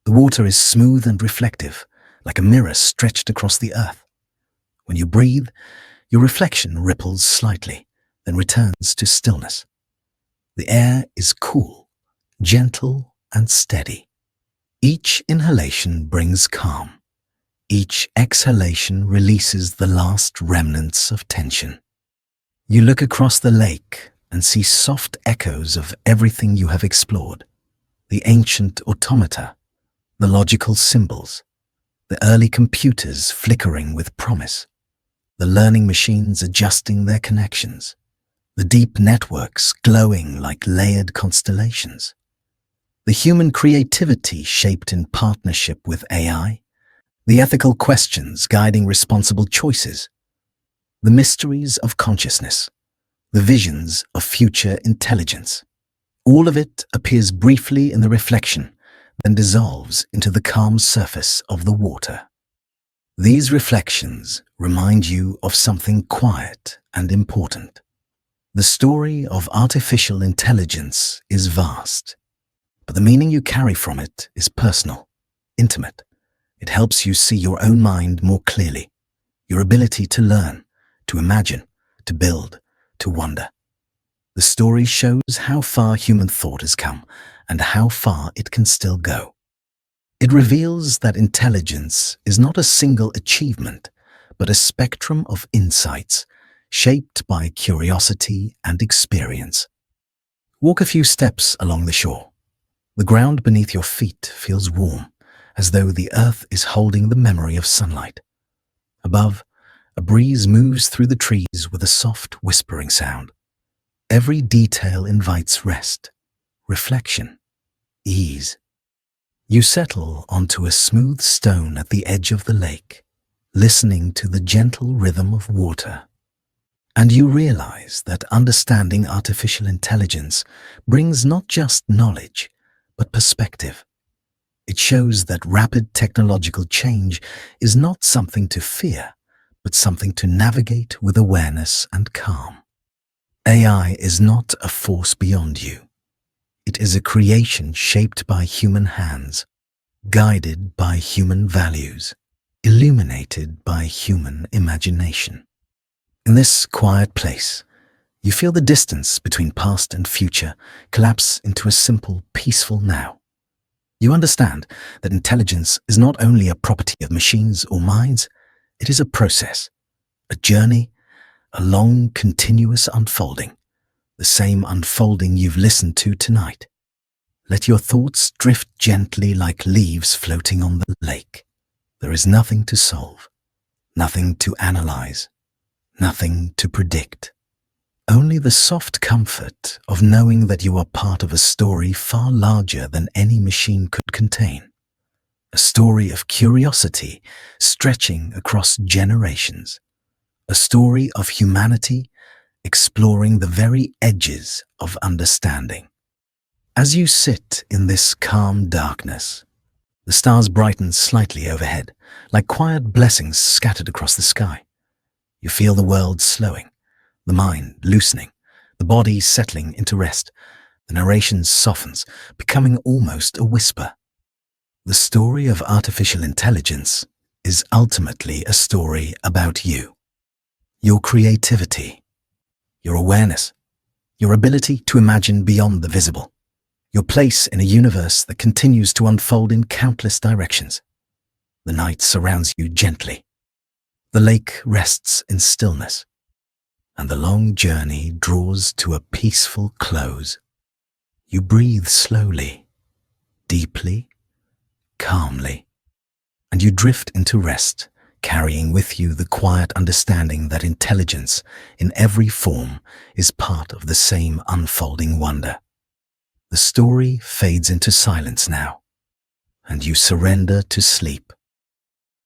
The water is smooth and reflective, like a mirror stretched across the earth. When you breathe, your reflection ripples slightly, then returns to stillness. The air is cool, gentle, and steady. Each inhalation brings calm. Each exhalation releases the last remnants of tension. You look across the lake and see soft echoes of everything you have explored. The ancient automata, the logical symbols, the early computers flickering with promise, the learning machines adjusting their connections, the deep networks glowing like layered constellations, the human creativity shaped in partnership with AI, the ethical questions guiding responsible choices, the mysteries of consciousness, the visions of future intelligence. All of it appears briefly in the reflection, then dissolves into the calm surface of the water. These reflections remind you of something quiet and important. The story of artificial intelligence is vast, but the meaning you carry from it is personal, intimate. It helps you see your own mind more clearly, your ability to learn, to imagine, to build, to wonder. The story shows how far human thought has come and how far it can still go. It reveals that intelligence is not a single achievement, but a spectrum of insights shaped by curiosity and experience. Walk a few steps along the shore. The ground beneath your feet feels warm, as though the earth is holding the memory of sunlight. Above, a breeze moves through the trees with a soft whispering sound. Every detail invites rest, reflection, ease. You settle onto a smooth stone at the edge of the lake, listening to the gentle rhythm of water. And you realize that understanding artificial intelligence brings not just knowledge, but perspective. It shows that rapid technological change is not something to fear, but something to navigate with awareness and calm. AI is not a force beyond you. It is a creation shaped by human hands, guided by human values, illuminated by human imagination. In this quiet place, you feel the distance between past and future collapse into a simple, peaceful now. You understand that intelligence is not only a property of machines or minds, it is a process, a journey, a long, continuous unfolding, the same unfolding you've listened to tonight. Let your thoughts drift gently like leaves floating on the lake. There is nothing to solve, nothing to analyze, nothing to predict. Only the soft comfort of knowing that you are part of a story far larger than any machine could contain. A story of curiosity stretching across generations. A story of humanity exploring the very edges of understanding. As you sit in this calm darkness, the stars brighten slightly overhead, like quiet blessings scattered across the sky. You feel the world slowing, the mind loosening, the body settling into rest. The narration softens, becoming almost a whisper. The story of artificial intelligence is ultimately a story about you. Your creativity, your awareness, your ability to imagine beyond the visible, your place in a universe that continues to unfold in countless directions. The night surrounds you gently. The lake rests in stillness, and the long journey draws to a peaceful close. You breathe slowly, deeply, calmly, and you drift into rest, carrying with you the quiet understanding that intelligence, in every form, is part of the same unfolding wonder. The story fades into silence now, and you surrender to sleep,